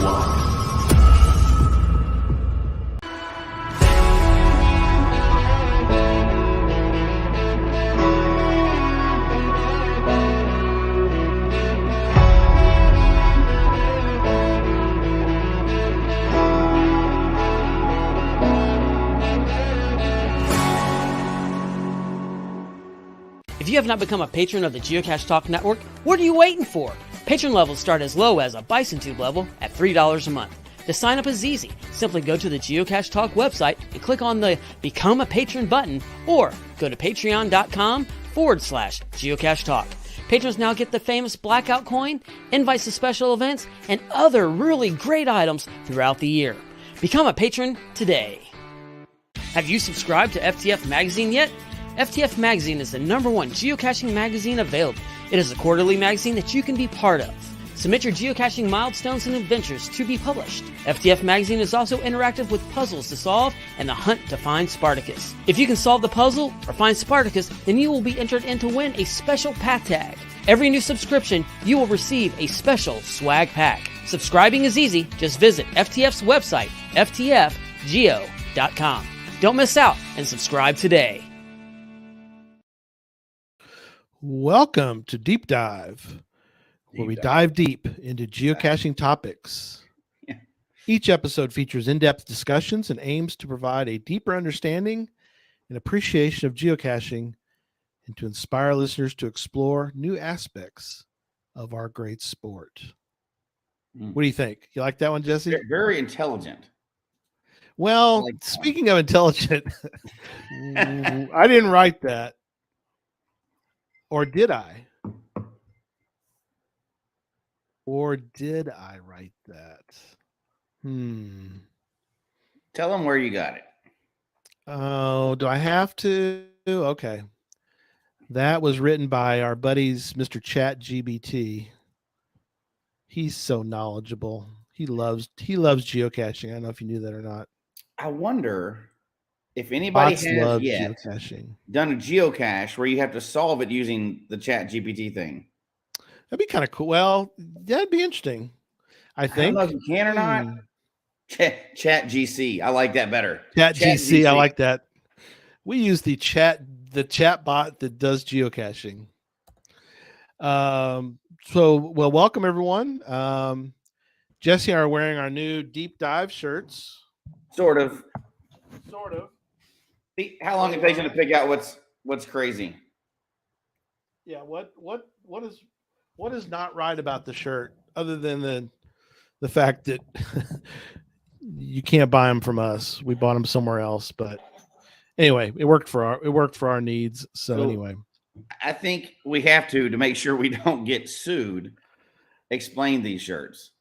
one. If you have not become a patron of the Geocache Talk Network, what are you waiting for? Patron levels start as low as a Bison Tube level at $3 a month. To sign up is easy. Simply go to the Geocache Talk website and click on the Become a Patron button, or go to patreon.com/Geocache Talk. Patrons now get the famous Blackout coin, invites to special events, and other really great items throughout the year. Become a patron today. Have you subscribed to FTF Magazine yet? FTF Magazine is the #1 geocaching magazine available. It is a quarterly magazine that you can be part of. Submit your geocaching milestones and adventures to be published. FTF Magazine is also interactive with puzzles to solve and the hunt to find Spartacus. If you can solve the puzzle or find Spartacus, then you will be entered in to win a special pack tag. Every new subscription, you will receive a special swag pack. Subscribing is easy. Just visit FTF's website, ftfgeo.com. Don't miss out and subscribe today. Welcome to Deep Dive, where we dive deep into geocaching topics. Yeah. Each episode features in-depth discussions and aims to provide a deeper understanding and appreciation of geocaching and to inspire listeners to explore new aspects of our great sport. What do you think? You like that one, Jesse? Very intelligent. Well, speaking of intelligent, I didn't write that. Or did I? Or did I write that? Tell them where you got it. Oh, do I have to? Okay. That was written by our buddies, Mr. ChatGPT. He's so knowledgeable. He loves geocaching. I don't know if you knew that or not. I wonder if anybody Bots has love yet geocaching. done a geocache where you have to solve it using the ChatGPT thing. That'd be kind of cool. Well, that'd be interesting. I think. I don't know if you can or not. ChatGC. I like that better. ChatGC. I like that. We use the chat bot that does geocaching. Welcome everyone. Jesse and I are wearing our new Deep Dive shirts. Sort of. See how long it takes you to pick out what's crazy. Yeah. What is not right about the shirt, other than the fact that you can't buy them from us. We bought them somewhere else, but anyway, it worked for our needs. So anyway, I think we have to make sure we don't get sued. Explain these shirts.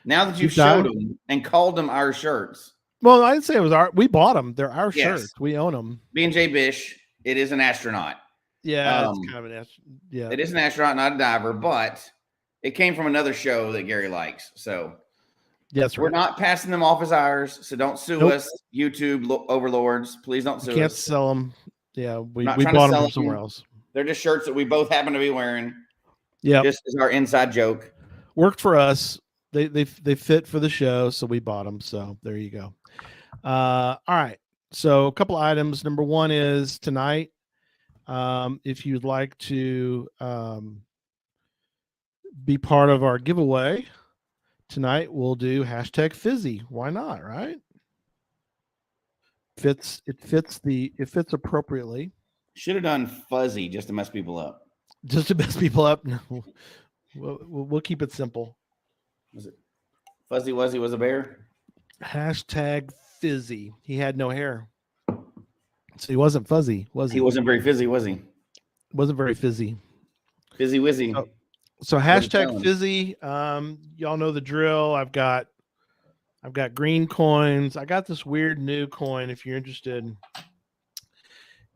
Now that you've showed them and called them our shirts. Well, I didn't say it was we bought them. They're our shirts. We own them. B&J Bish, it is an astronaut. Yeah, it's kind of an yeah. It is an astronaut, not a diver, but it came from another show that Gary likes. So yes, we're not passing them off as ours. So don't sue us, YouTube overlords. Please don't sue us. Can't sell them. Yeah, we bought them from somewhere else. They're just shirts that we both happen to be wearing. Yeah, just as our inside joke. Worked for us. They fit for the show, so we bought them. So there you go. All right. So a couple items. Number one is tonight. If you'd like to be part of our giveaway tonight, we'll do #Fizzy. Why not? Right? It fits appropriately. Should have done fuzzy just to mess people up. Just to mess people up. No, we'll keep it simple. Was it Fuzzy Wuzzy was a bear? #Fizzy. He had no hair. So he wasn't fuzzy, was he? He wasn't very fizzy, was he? Wasn't very fizzy. Fizzy Wizzy. So #Fizzy. Y'all know the drill. I've got green coins. I got this weird new coin if you're interested.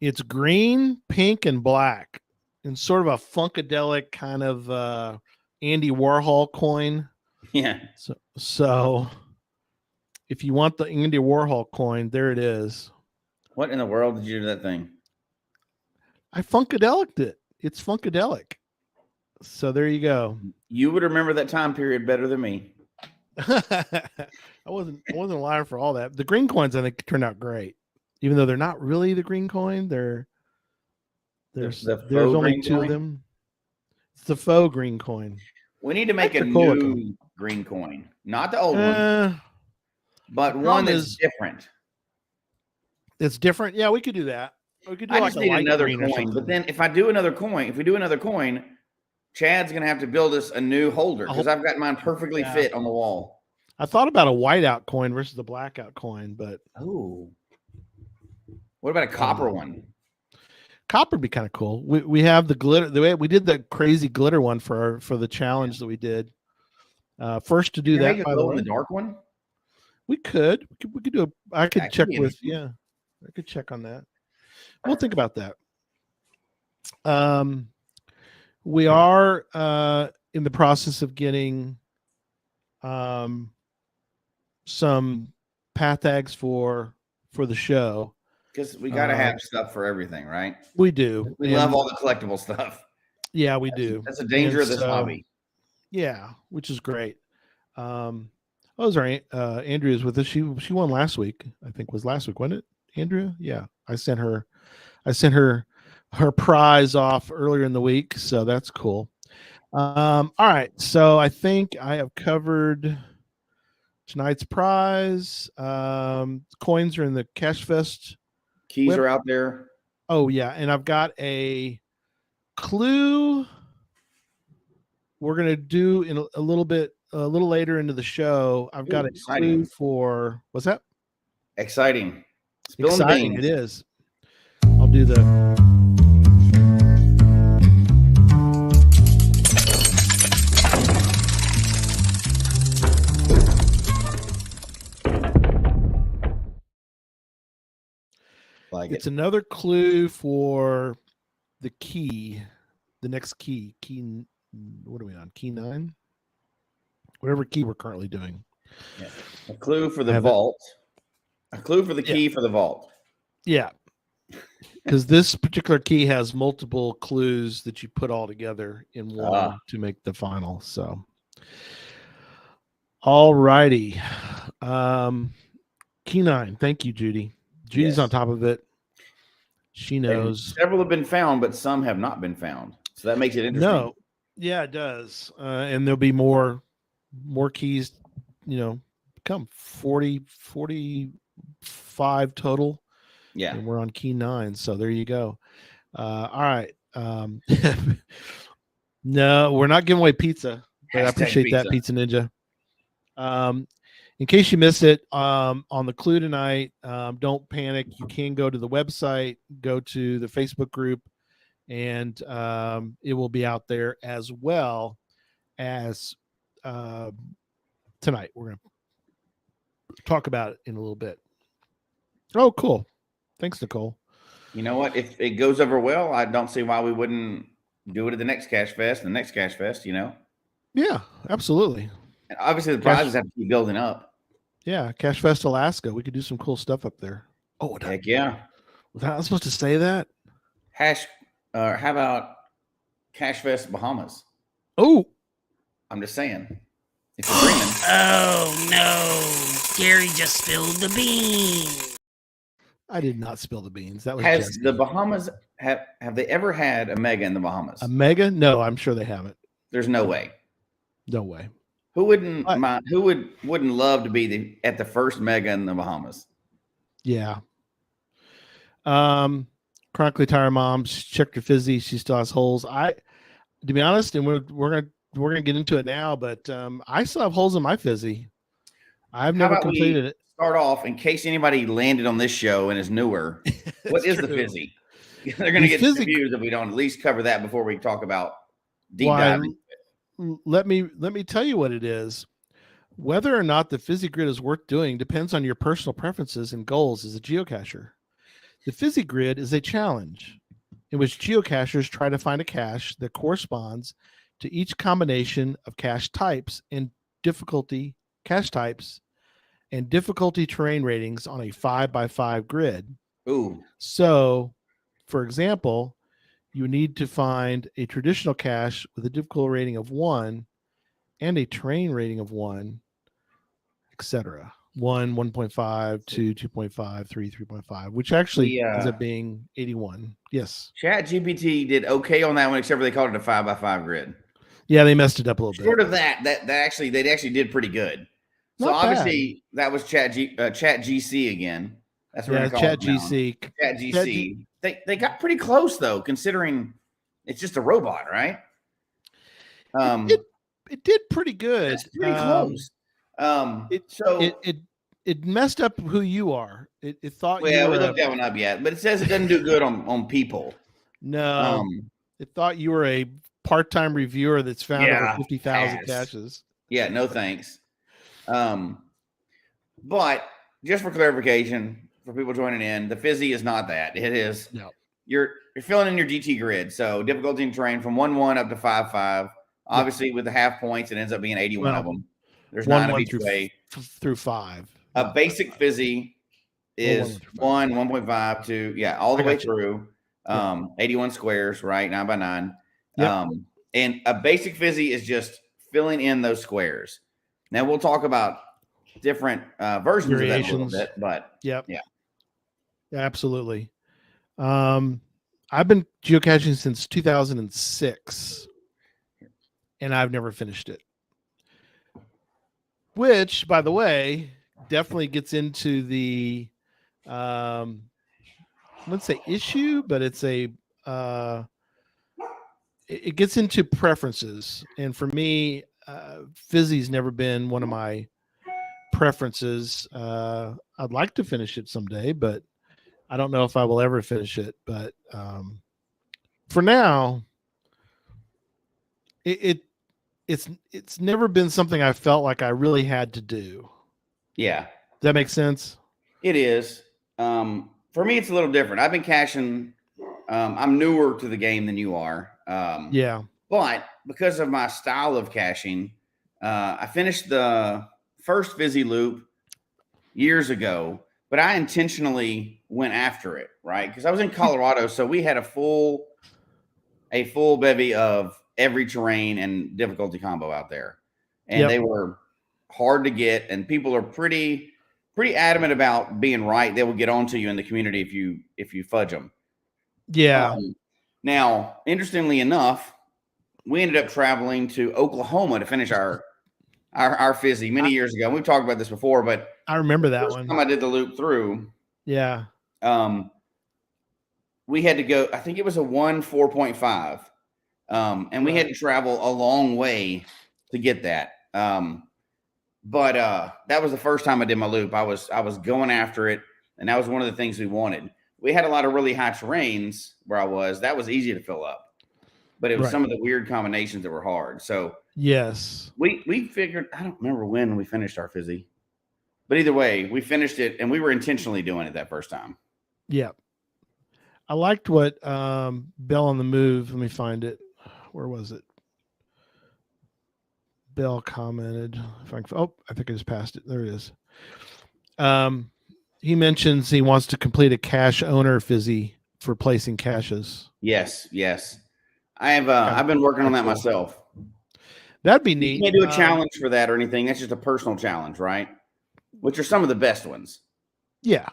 It's green, pink, and black. And sort of a funkadelic kind of Andy Warhol coin. Yeah. So if you want the Andy Warhol coin, there it is. What in the world did you do that thing? I funkadelicked it. It's funkadelic. So there you go. You would remember that time period better than me. I wasn't lying for all that. The green coins I think turned out great, even though they're not really the green coin. There's faux only green two of coin? them. It's the faux green coin. We need to make a They're cool new looking. green coin, not the old one, but the one problem that's is different. it's different. Yeah, we could do that. We could do I like just a need light another green or coin. But something. then if we do another coin, Chad's gonna have to build us a new holder because I've got mine perfectly fit on the wall. I thought about a whiteout coin versus the blackout coin, but what about a copper one? Copper would be kind of cool. We have the glitter. The way we did the crazy glitter one for the challenge that we did. First to do that, make a by the glow way, in the dark one. we could do a. I could check with interesting. I could check on that. We'll think about that. We are in the process of getting some path tags for the show. Because we got to have stuff for everything, right? We do. We love all the collectible stuff. Yeah, we do. That's a danger of this hobby. Yeah, which is great. Sorry, Andrea's with us. She won last week. I think was last week, wasn't it, Andrea? Yeah, I sent her her prize off earlier in the week, so that's cool. All right, so I think I have covered tonight's prize. Coins are in the Cash Fest. Keys are out there. Oh yeah, and I've got a clue. We're gonna do in a little later into the show. I've got a clue for what's that? Exciting. Exciting. It is. I'll do the. It's another clue for the key, the next key. Key, what are we on? Key 9? Whatever key we're currently doing. Yeah. A clue for the vault. A clue for the key for the vault. Yeah. Because this particular key has multiple clues that you put all together in one to make the final. So, all righty. Key 9. Thank you, Judy. Judy's on top of it. She knows. And several have been found, but some have not been found. So that makes it interesting. No. Yeah, it does. And there'll be more keys, come 45 total. Yeah. And we're on key 9. So there you go. All right. No, we're not giving away pizza, but I appreciate that, Pizza Ninja. In case you missed it, on the clue tonight, don't panic. You can go to the website, go to the Facebook group, and it will be out there as well as tonight. We're going to talk about it in a little bit. Oh, cool. Thanks, Nicole. You know what? If it goes over well, I don't see why we wouldn't do it at the next Cash Fest, Yeah, absolutely. And obviously, the prizes have to keep building up. Yeah, Cash Fest Alaska. We could do some cool stuff up there. Oh, heck yeah! Was I supposed to say that? How about Cash Fest Bahamas? Oh, I'm just saying. If you're dreaming. Oh no! Gary just spilled the beans. I did not spill the beans. That was Has the Bahamas have they ever had a mega in the Bahamas? A mega? No, I'm sure they haven't. There's no way. No way. Who wouldn't mind? Who wouldn't love to be at the first mega in the Bahamas? Yeah. Chronically Tire Mom checked her Fizzy. She still has holes. To be honest, and we're gonna get into it now, but I still have holes in my Fizzy. I've never completed it. Start off in case anybody landed on this show and is newer. What is the Fizzy? They're going to get confused if we don't at least cover that before we talk about deep diving. Let me tell you what it is. Whether or not the Fizzy Grid is worth doing depends on your personal preferences and goals as a geocacher. The Fizzy Grid is a challenge in which geocachers try to find a cache that corresponds to each combination of cache types and difficulty terrain ratings on a 5x5 grid. Ooh. So, for example, you need to find a traditional cache with a difficulty rating of 1 and a terrain rating of 1 etc. 1, 1.5, 2, 2.5, 3, 3.5, which actually ends up being 81. Yes. ChatGPT did okay on that one, except for they called it a 5x5 grid. Yeah, they messed it up a little bit. Short of that they actually did pretty good. So Not obviously that was ChatGC again. That's what we're gonna call it now. ChatGC. They got pretty close though, considering it's just a robot, right? It did pretty good. It's pretty close. It messed up who you are. It thought we looked that one up yet, but it says it doesn't do good on people. No, it thought you were a part-time reviewer that's found over 50,000 caches. Yeah, no thanks. But just for clarification, for people joining in, the Fizzy is not that. It is you're filling in your GT grid. So difficulty and terrain from 1-1 up to 5-5. Obviously, with the half points, it ends up being 81 of them. There's 9 of each way through 5. A basic Fizzy is 1, 1.5, 2, all the way through. 81 squares, right? 9 by 9. Yep. And a basic Fizzy is just filling in those squares. Now we'll talk about different versions of that a little bit, but yeah, absolutely. I've been geocaching since 2006, and I've never finished it. Which, by the way, definitely gets into the let's say issue, but it's it gets into preferences. And for me, Fizzy's never been one of my preferences. I'd like to finish it someday, but I don't know if I will ever finish it. But for now, it's never been something I felt like I really had to do. Yeah. Does that make sense? It is. For me, it's a little different. I've been caching. I'm newer to the game than you are. But because of my style of caching, I finished the first Fizzy loop years ago, but I intentionally went after it, right? Because I was in Colorado, so we had a full bevy of every terrain and difficulty combo out there, and they were hard to get, and people are pretty adamant about being right. They will get onto you in the community if you fudge them. Yeah. Now, interestingly enough, we ended up traveling to Oklahoma to finish our Fizzy many years ago. We've talked about this before, but I remember that one. Time I did the loop through. Yeah. We had to go, I think it was a 4.5. And we had to travel a long way to get that. But that was the first time I did my loop. I was going after it, and that was one of the things we wanted. We had a lot of really high terrains where I was. That was easy to fill up, but it was some of the weird combinations that were hard. So yes, we figured. I don't remember when we finished our Fizzy, but either way, we finished it, and we were intentionally doing it that first time. Yeah, I liked what Bell on the Move. Let me find it. Where was it? Bell commented. I think I just passed it. There it is. He mentions he wants to complete a cache owner Fizzy for placing caches. Yes. I have. I've been working on that myself. That'd be neat. You can't do a challenge for that or anything. That's just a personal challenge, right? Which are some of the best ones. Yeah,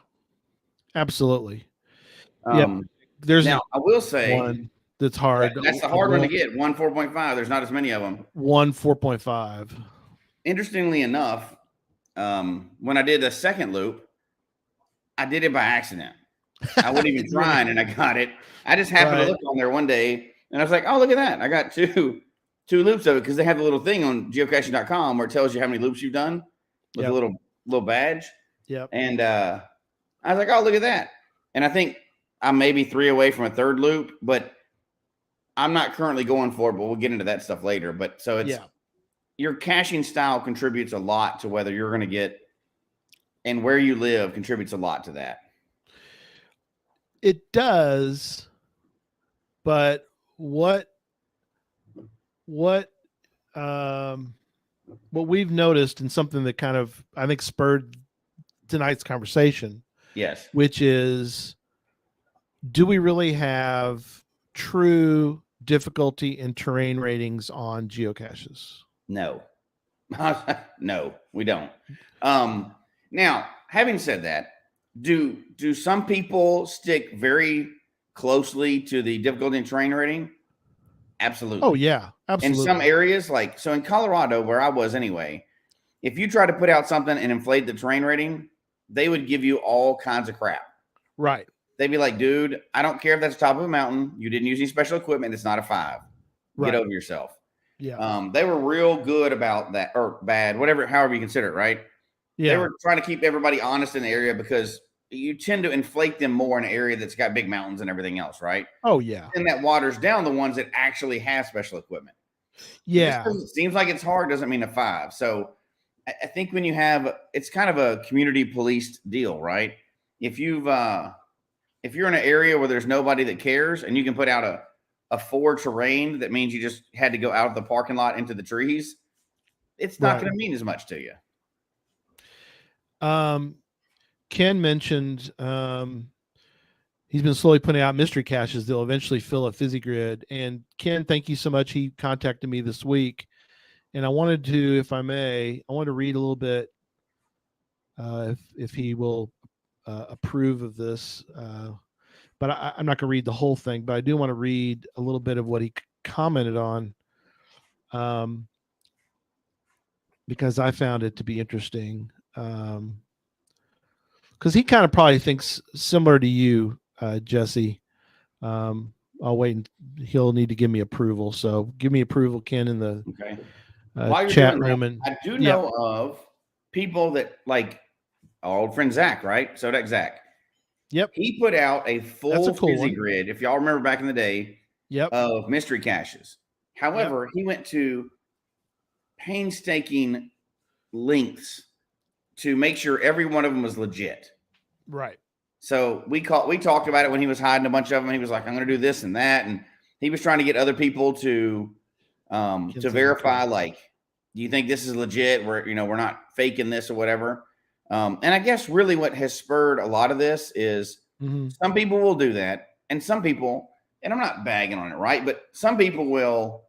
absolutely. There's now. I will say one that's hard. That's the hard one to get. 4.5. There's not as many of them. 4.5. Interestingly enough, when I did the second loop, I did it by accident. I wasn't even trying, and I got it. I just happened to look on there one day, and I was like, "Oh, look at that! I got two loops of it," because they have the little thing on geocaching.com where it tells you how many loops you've done with a little badge. Yep. And I was like, "Oh, look at that!" And I think I'm maybe 3 away from a third loop, but I'm not currently going for it. But we'll get into that stuff later. But so it's your caching style contributes a lot to whether you're going to get. And where you live contributes a lot to that. It does, but what we've noticed, and something that kind of I think spurred tonight's conversation, yes, which is, do we really have true difficulty and terrain ratings on geocaches? No. No, we don't. Now, having said that, do some people stick very closely to the difficulty and terrain rating? Absolutely. Oh yeah, absolutely. In some areas, like so in Colorado, where I was anyway, if you try to put out something and inflate the terrain rating, they would give you all kinds of crap. Right. They'd be like, dude, I don't care if that's the top of a mountain. You didn't use any special equipment. It's not a 5. Get over yourself. Yeah. They were real good about that, or bad, however you consider it, right? Yeah. They were trying to keep everybody honest in the area because you tend to inflate them more in an area that's got big mountains and everything else, right? Oh, yeah. And that waters down the ones that actually have special equipment. Yeah. It seems like it's hard doesn't mean a 5. So I think when you have, it's kind of a community policed deal, right? If you're in an area where there's nobody that cares and you can put out a 4 terrain, that means you just had to go out of the parking lot into the trees, it's not going to mean as much to you. Ken mentioned he's been slowly putting out mystery caches. They'll eventually fill a Fizzy Grid. And Ken, thank you so much. He contacted me this week, and I wanted to, if I may, I want to read a little bit if he will approve of this. But I'm not going to read the whole thing, but I do want to read a little bit of what he commented on, because I found it to be interesting. Because he kind of probably thinks similar to you, Jesse. I'll wait, and he'll need to give me approval. So give me approval, Ken, in the chat room. And I do know of people that, like our old friend Zach, right? Sodak Zach. Yep. He put out a full Fizzy Grid, if y'all remember back in the day, of mystery caches. However, he went to painstaking lengths to make sure every one of them was legit. Right. So we talked about it when he was hiding a bunch of them. He was like, I'm going to do this and that. And he was trying to get other people to verify, like, do you think this is legit? We're not faking this or whatever. And I guess really what has spurred a lot of this is some people will do that. And some people, and I'm not bagging on it, right? But some people will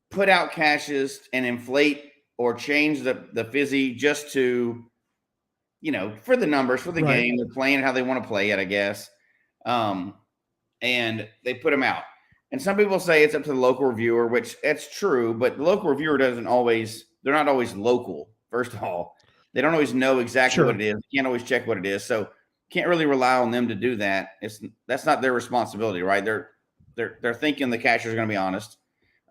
put out caches and inflate or change the Fizzy just to, for the numbers, for the game. They're playing how they want to play it, I guess. And they put them out. And some people say it's up to the local reviewer, which that's true, but the local reviewer they're not always local, first of all. They don't always know exactly what it is. You can't always check what it is. So can't really rely on them to do that. That's not their responsibility, right? They're thinking the caches are going to be honest.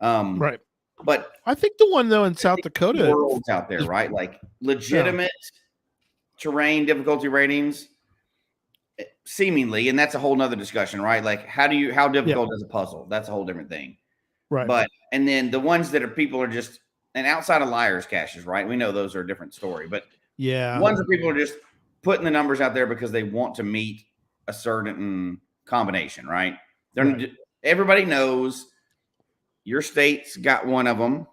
Right. But I think the one though in South Dakota, world's out there, right? Like legitimate terrain difficulty ratings, seemingly, and that's a whole nother discussion, right? Like how difficult is a puzzle? That's a whole different thing, right? But and then the ones that people are just, and outside of liars caches, right? We know those are a different story, but ones that people are just putting the numbers out there because they want to meet a certain combination, right? Everybody knows. Your state's got one of them.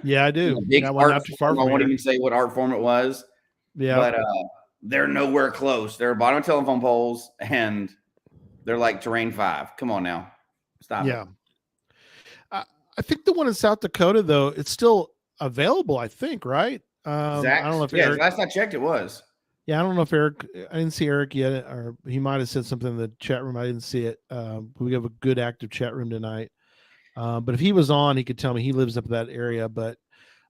Yeah, I do. Big art form. I won't even say what art form it was. Yeah. But they're nowhere close. They're bottom of telephone poles, and they're like terrain 5. Come on now. Stop it. I think the one in South Dakota, though, it's still available, I think, right? I don't know if Eric, last I checked, it was. Yeah, I don't know if Eric, I didn't see Eric yet, or he might have said something in the chat room. I didn't see it. We have a good active chat room tonight. But if he was on, he could tell me. He lives up in that area. But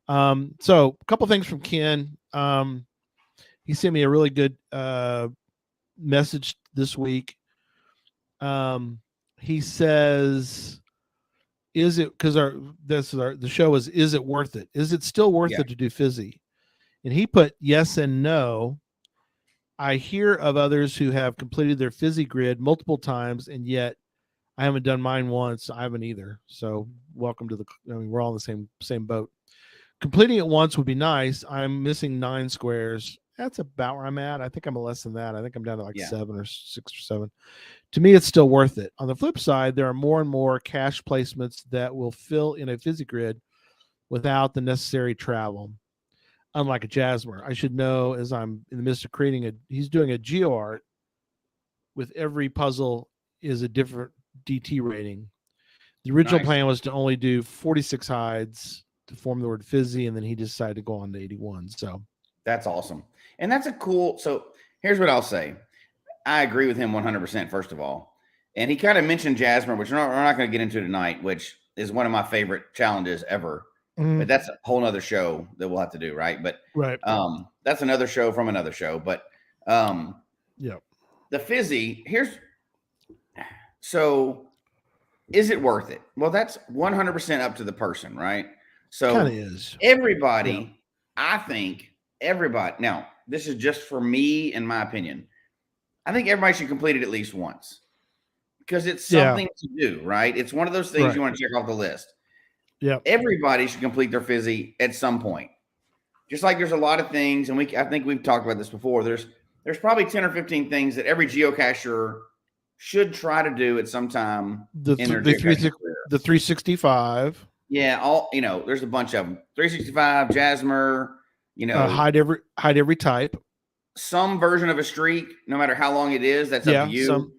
so a couple things from Ken. He sent me a really good message this week. He says, "Is it because the show is it worth it? Is it still worth it to do Fizzy?" And he put yes and no. I hear of others who have completed their Fizzy Grid multiple times, and yet I haven't done mine once. I haven't either. So welcome to we're all in the same boat. Completing it once would be nice. I'm missing 9 squares. That's about where I'm at. I think I'm less than that. I think I'm down to like 7 or 6 or 7. To me, it's still worth it. On the flip side, there are more and more cache placements that will fill in a Fizzy Grid without the necessary travel. Unlike a Jasmer, I should know, as I'm in the midst of he's doing a geo art with every puzzle is a different DT rating. The original plan was to only do 46 hides to form the word Fizzy, and then he decided to go on to 81. So that's awesome. And that's a cool. So here's what I'll say. I agree with him 100%, first of all. And he kind of mentioned Jasmer, which we're not going to get into tonight, which is one of my favorite challenges ever. But that's a whole nother show that we'll have to do, right? But that's another show from another show. But the Fizzy, so is it worth it? Well, that's 100% up to the person, right? So kind of is. Everybody, I think everybody, now this is just for me, in my opinion, I think everybody should complete it at least once because it's something to do, right? It's one of those things you want to check off the list. Yeah. Everybody should complete their Fizzy at some point. Just like there's a lot of things, and I think we've talked about this before. There's probably 10 or 15 things that every geocacher should try to do at some time in their geocaching career. The 365. Yeah, there's a bunch of them. 365, Jasmer, hide every type. Some version of a streak, no matter how long it is, that's up to you.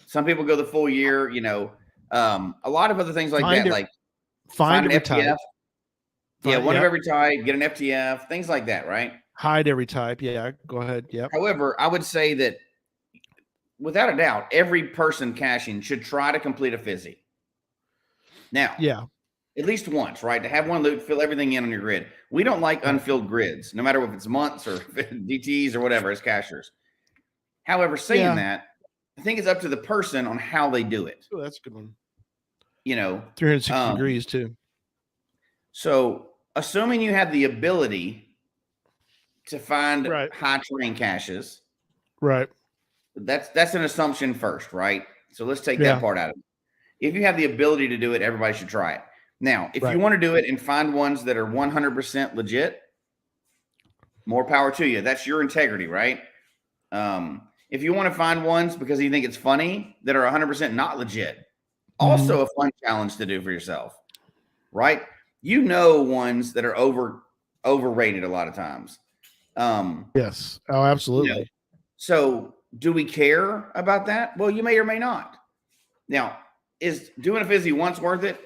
Some people go the full year, a lot of other things like that, like find an FTF. Type. One of every type, get an FTF, things like that, right? Hide every type. Yeah, go ahead. Yep. However, I would say that without a doubt, every person caching should try to complete a Fizzy. Now, at least once, right? To have one loot, fill everything in on your grid. We don't like unfilled grids, no matter if it's months or DTs or whatever, as cachers. However, saying that, I think it's up to the person on how they do it. Oh, that's a good one. 360 degrees too. So, assuming you have the ability to find high terrain caches, right? That's an assumption first, right? So let's take that part out of it. If you have the ability to do it, everybody should try it. Now, if you want to do it and find ones that are 100% legit, more power to you. That's your integrity, right? If you want to find ones because you think it's funny that are 100% not legit, also a fun challenge to do for yourself, right? Ones that are overrated a lot of times. Yes. Oh, absolutely. So do we care about that? Well, you may or may not. Now, is doing a Fizzy once worth it?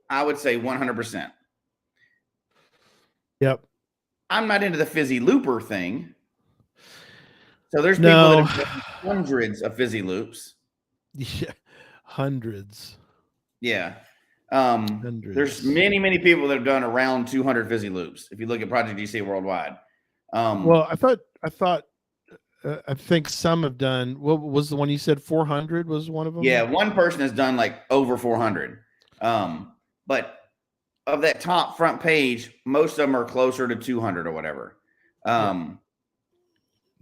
I would say 100%. Yep. I'm not into the Fizzy looper thing. So there's people that have done hundreds of Fizzy loops. Yeah. Hundreds. Yeah. There's many, many people that have done around 200 Fizzy loops. If you look at Project GC worldwide. Well, I think some have done. What was the one you said? 400 was one of them. Yeah, one person has done like over 400. But of that top front page, most of them are closer to 200 or whatever.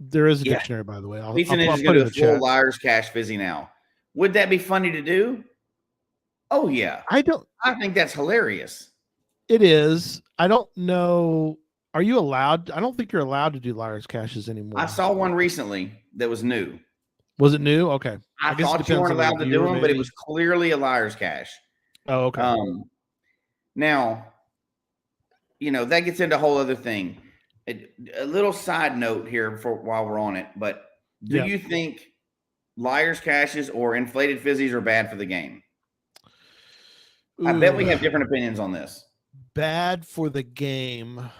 There is a dictionary, by the way. Pizza Ninja is going to do a full Liar's Cache Fizzy now. Would that be funny to do? Oh yeah, I think that's hilarious. It is. I don't know. Are you allowed? I don't think you're allowed to do Liar's Caches anymore. I saw one recently that was new. Was it new? Okay. I thought you weren't allowed to do them, but it was clearly a Liar's Cache. Oh, okay. Now, that gets into a whole other thing. A little side note here while we're on it, but do you think Liar's Caches or inflated Fizzies are bad for the game? Ooh. I bet we have different opinions on this. Bad for the game.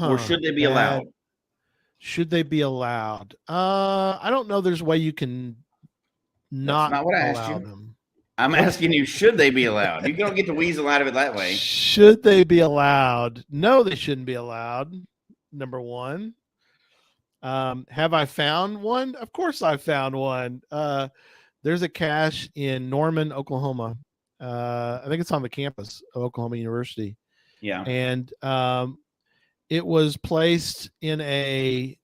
Or should they be allowed? Should they be allowed? I don't know. There's a way you can not what I asked you. Them. I'm asking you, should they be allowed? You don't get to weasel out of it that way. Should they be allowed? No, they shouldn't be allowed. Number one. Have I found one? Of course I found one. There's a cache in Norman, Oklahoma. I think it's on the campus of Oklahoma University. Yeah. And it was placed in a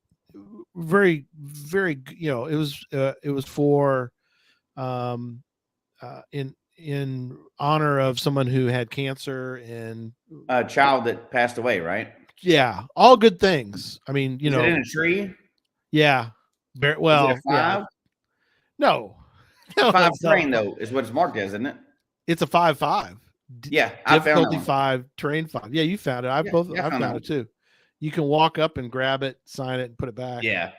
very, very, it was for in honor of someone who had cancer and a child that passed away, right? Yeah, all good things. I mean, Is it in a tree? Yeah. Very well. Is it a 5? Yeah. No. 5 terrain though is what it's marked as, isn't it? It's a 5-5. Yeah, I found difficulty 5, terrain 5. Yeah, you found it. I found it too. You can walk up and grab it, sign it, and put it back. Yeah.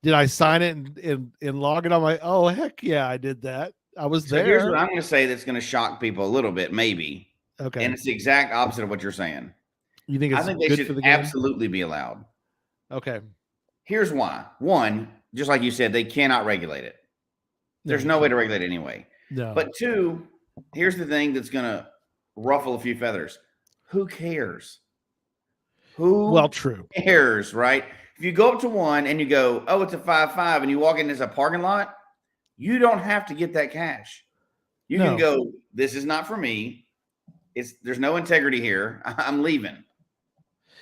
Did I sign it and log it on my? Oh heck yeah, I did that. I was So there. here's what I'm going to say that's going to shock people a little bit, maybe. Okay. And it's the exact opposite of what you're saying. You think it's I think good they should for the game? absolutely be allowed. Okay. Here's why. One, just like you said, they cannot regulate it. There's no way to regulate it anyway. No. But two, here's the thing that's going to ruffle a few feathers. Who cares? Who cares, right? If you go up to one and you go, oh, it's a 5.5, and you walk in as a parking lot, you don't have to get that cash. You can go, this is not for me. There's no integrity here. I'm leaving.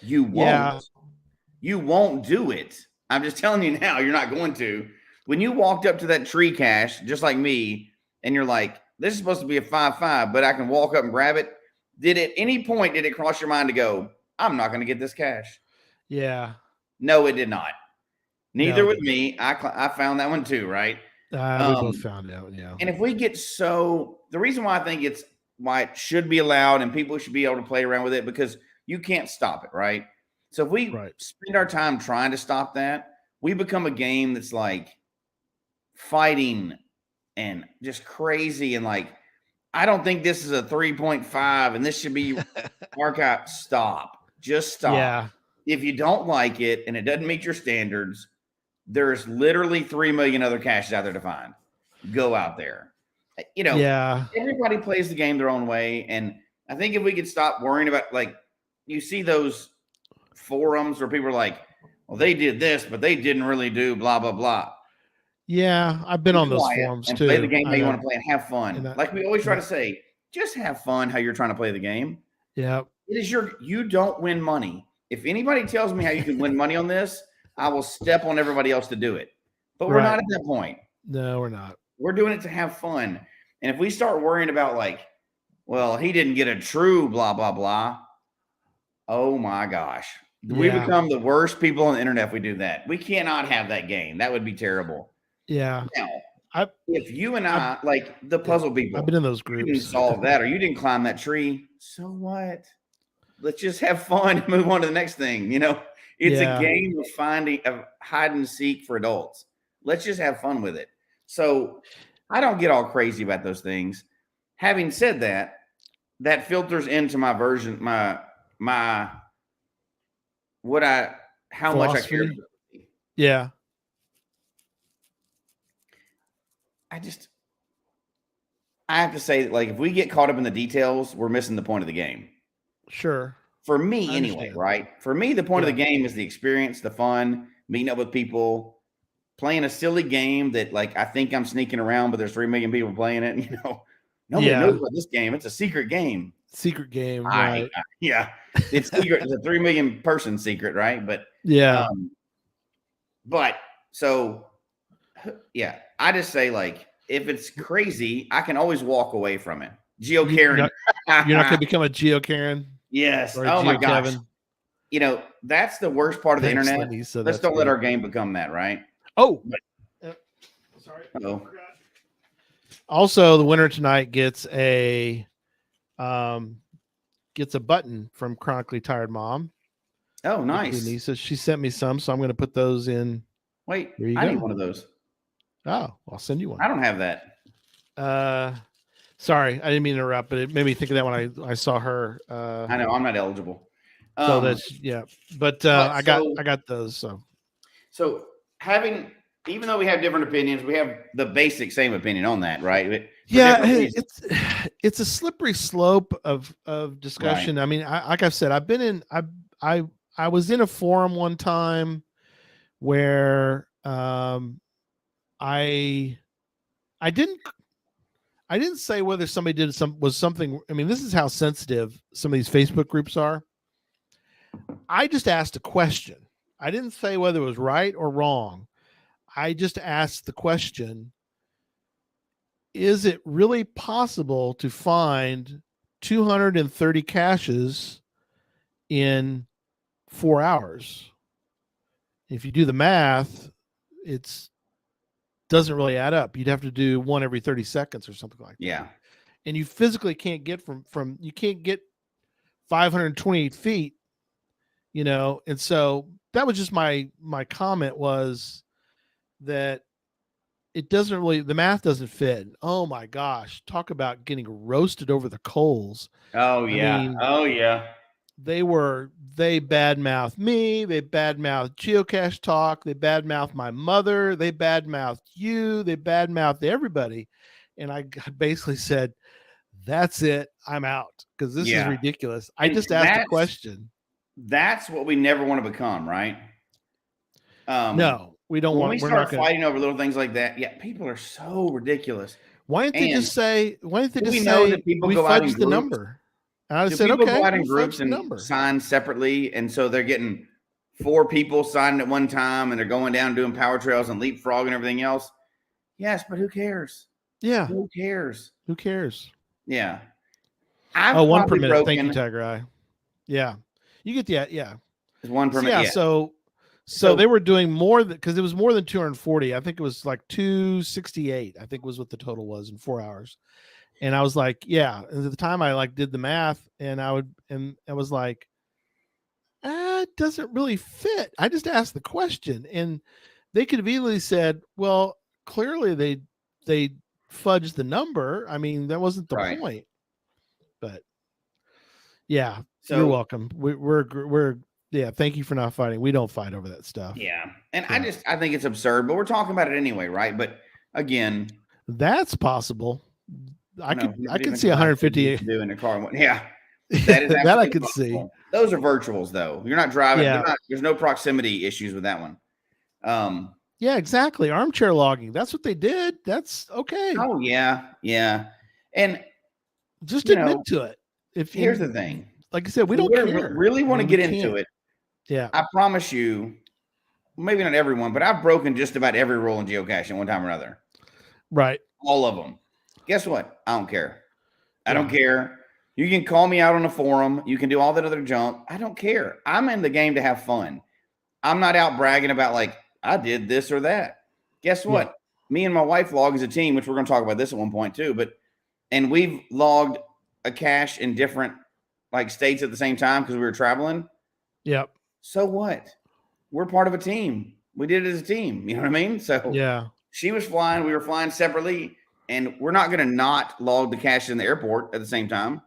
You won't. Yeah. You won't do it. I'm just telling you now, you're not going to. When you walked up to that tree cache, just like me, and you're like, this is supposed to be a 5.5, but I can walk up and grab it. At any point did it cross your mind to go, I'm not going to get this cash? Yeah. No, it did not. Neither with me. I found that one too, right? We both found out, yeah. And if we get the reason why I think why it should be allowed and people should be able to play around with it, because you can't stop it, right? So if we spend our time trying to stop that, we become a game that's like fighting and just crazy and like, I don't think this is a 3.5 and this should be archive. Stop. Just stop. Yeah. If you don't like it and it doesn't meet your standards, there's literally 3 million other caches out there to find. Go out there. Everybody plays the game their own way. And I think if we could stop worrying about, like, you see those forums where people are like, well, they did this, but they didn't really do blah, blah, blah. Yeah, I've been on those forums and too. Play the game how you want to play and have fun. Like we always try to say, just have fun how you're trying to play the game. Yeah. It is you don't win money. If anybody tells me how you can win money on this, I will step on everybody else to do it. But we're not at that point. No, we're not. We're doing it to have fun. And if we start worrying about like, well, he didn't get a true blah, blah, blah. Oh my gosh. We become the worst people on the internet if we do that. We cannot have that game. That would be terrible. Yeah. Now, if you and I, like the puzzle people, I've been in those groups. You didn't solve that or you didn't climb that tree. So what? Let's just have fun and move on to the next thing. It's a game of hide and seek for adults. Let's just have fun with it. So I don't get all crazy about those things. Having said that, that filters into my version, how much I care. Yeah. I have to say that, like, if we get caught up in the details, we're missing the point of the game. Sure. For me, anyway, right? For me, the point of the game is the experience, the fun, meeting up with people, playing a silly game that, like, I think I'm sneaking around, but there's 3 million people playing it. Nobody knows about this game. It's a secret game. Secret game, right? It's secret. It's a 3 million person secret, right? But I just say, like, if it's crazy, I can always walk away from it. Geocaching. You're not going to become a geocaching. Yes. Oh my gosh. That's the worst part of the internet. Lenny, Let's don't let our game become that, right? Oh, sorry. Also, the winner tonight gets a button from Chronically Tired Mom. Oh, nice. Lisa, she sent me some, so I'm going to put those in. Wait, I need one of those. Oh, I'll send you one. I don't have that. Sorry, I didn't mean to interrupt, but it made me think of that when I saw her. I know I'm not eligible. So that's but I got those. So even though we have different opinions, we have the basic same opinion on that, right? It's a slippery slope of discussion. Right. I mean, like I've said, I've been in. I was in a forum one time where I didn't say whether somebody was something. I mean, this is how sensitive some of these Facebook groups are. I just asked a question. I didn't say whether it was right or wrong. I just asked the question, is it really possible to find 230 caches in 4 hours? If you do the math, it doesn't really add up. You'd have to do one every 30 seconds or something like that. Yeah. And you physically can't get you can't get 528 feet, and so that was just my comment was that it doesn't really, the math doesn't fit. Oh my gosh, talk about getting roasted over the coals. Oh yeah. I mean, oh yeah. they badmouthed me, they badmouthed Geocache Talk, they badmouthed my mother, they badmouthed you, they badmouthed everybody. And I basically said, that's it, I'm out, because this is ridiculous. I just asked a question. That's what we never want to become, right? No, we don't want. When we start fighting over little things like that, people are so ridiculous. Why didn't they just say? Why didn't they just know say that people we go out in fudged the number? And I said, people okay, go out in groups and sign separately, and so they're getting 4 people signing at one time, and they're going down doing power trails and leapfrog and everything else. Yes, but who cares? Yeah, who cares? Who cares? Yeah. I've 1 per minute. Thank you, Tiger Eye. Yeah, you get the It's 1 per minute. Yeah, so they were doing more because it was more than 240. I think it was like 268. I think was what the total was in 4 hours. And I was like, yeah. And at the time I did the math, and I was like, it doesn't really fit. I just asked the question, and they could have easily said, well, clearly they fudged the number. I mean, that wasn't the point. But yeah, so you're welcome. We're yeah, thank you for not fighting. We don't fight over that stuff. Yeah. And I think it's absurd, but we're talking about it anyway, right? But again, that's possible. I could see 150 doing a car. Yeah. That is that I could possible. See. Those are virtuals though. You're not driving. Yeah. There's no proximity issues with that one. Yeah, exactly. Armchair logging. That's what they did. That's okay. Oh yeah. Yeah. And just admit to it. Here's the thing. Like I said, we don't really want to get into it. Yeah. I promise you, maybe not everyone, but I've broken just about every rule in geocaching one time or another. Right. All of them. Guess what? I don't care. I don't care. You can call me out on a forum. You can do all that other junk. I don't care. I'm in the game to have fun. I'm not out bragging about I did this or that. Guess what? Me and my wife log as a team, which we're going to talk about this at one point too. And we've logged a cache in different states at the same time because we were traveling. Yep. So what? We're part of a team. We did it as a team. You know what I mean? So yeah, she was flying. We were flying separately, and we're not going to not log the cache in the airport at the same time.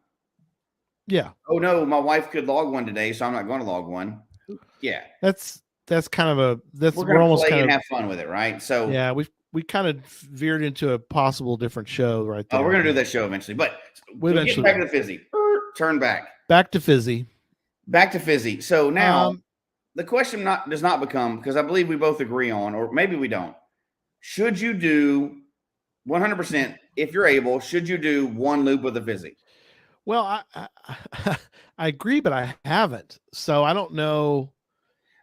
Yeah. Oh no, my wife could log one today, so I'm not going to log one. Yeah. That's kind of we're almost play and have fun with it, right? So yeah, we kind of veered into a possible different show right there. Oh, we're going to do that show eventually, but we'll get back to the Fizzy. Turn back. Back to Fizzy. Back to Fizzy. So now the question does not become, because I believe we both agree on, or maybe we don't. Should you do 100%, if you're able, should you do 1 loop of the Fizzy? Well, I agree, but I haven't. So I don't know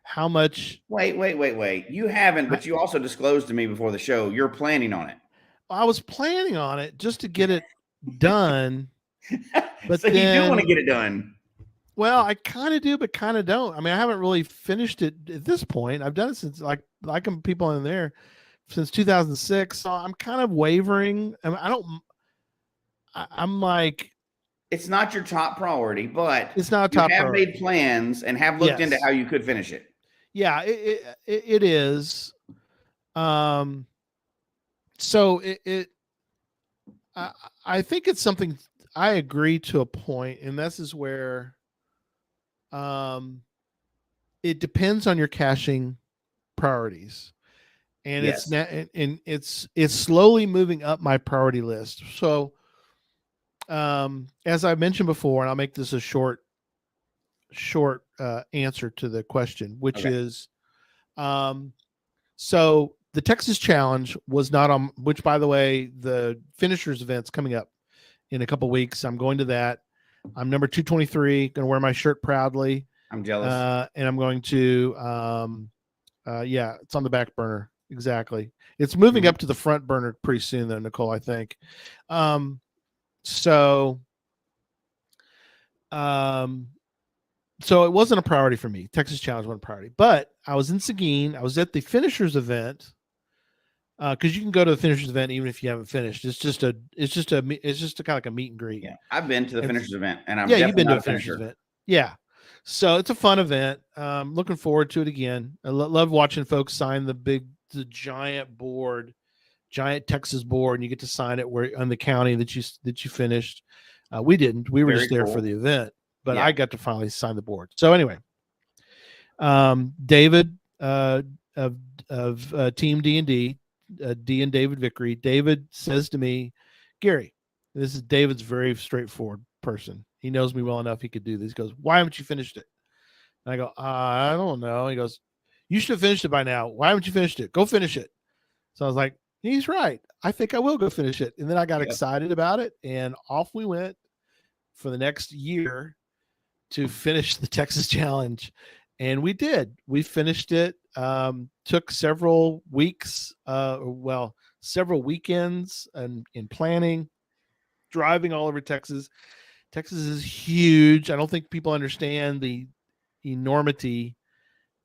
how much. Wait. You haven't, but you also disclosed to me before the show you're planning on it. I was planning on it just to get it done. But so you do want to get it done. Well, I kind of do, but kind of don't. I mean, I haven't really finished it at this point. I've done it since like people in there since 2006. So I'm kind of wavering. I'm like, it's not your top priority, but it's not top priority. You have made plans and have looked into how you could finish it. Yeah, it is. So I think it's something I agree to a point, and this is where it depends on your caching priorities, and it's slowly moving up my priority list. So as I mentioned before, and I'll make this a short answer to the question, which is so the Texas Challenge was not on, which by the way, the finishers event's coming up in a couple weeks. I'm going to that. I'm number 223, going to wear my shirt proudly. I'm jealous. And I'm going to, it's on the back burner. Exactly. It's moving up to the front burner pretty soon though, Nicole, I think. So it wasn't a priority for me. Texas Challenge wasn't a priority, but I was in Seguin. I was at the finishers event. Because you can go to the finishers event even if you haven't finished. It's just a kind of like a meet and greet. Yeah, I've been to the finishers event, and I'm you've been to a finishers event. Yeah, so it's a fun event. Looking forward to it again. I love watching folks sign the giant board giant Texas board, and you get to sign it where on the county that you finished. We didn't. We were Very just there cool. for the event, but I got to finally sign the board. So anyway, David of Team D&D, D and David Vickery. David says to me, Gary, this is David's very straightforward person. He knows me well enough. He could do this. He goes, why haven't you finished it? And I go, I don't know. He goes, you should have finished it by now. Why haven't you finished it? Go finish it. So I was like, he's right. I think I will go finish it. And then I got excited about it, and off we went for the next year to finish the Texas Challenge. And we did. We finished it. Took several weeks, several weekends in planning, driving all over Texas. Texas is huge. I don't think people understand the enormity.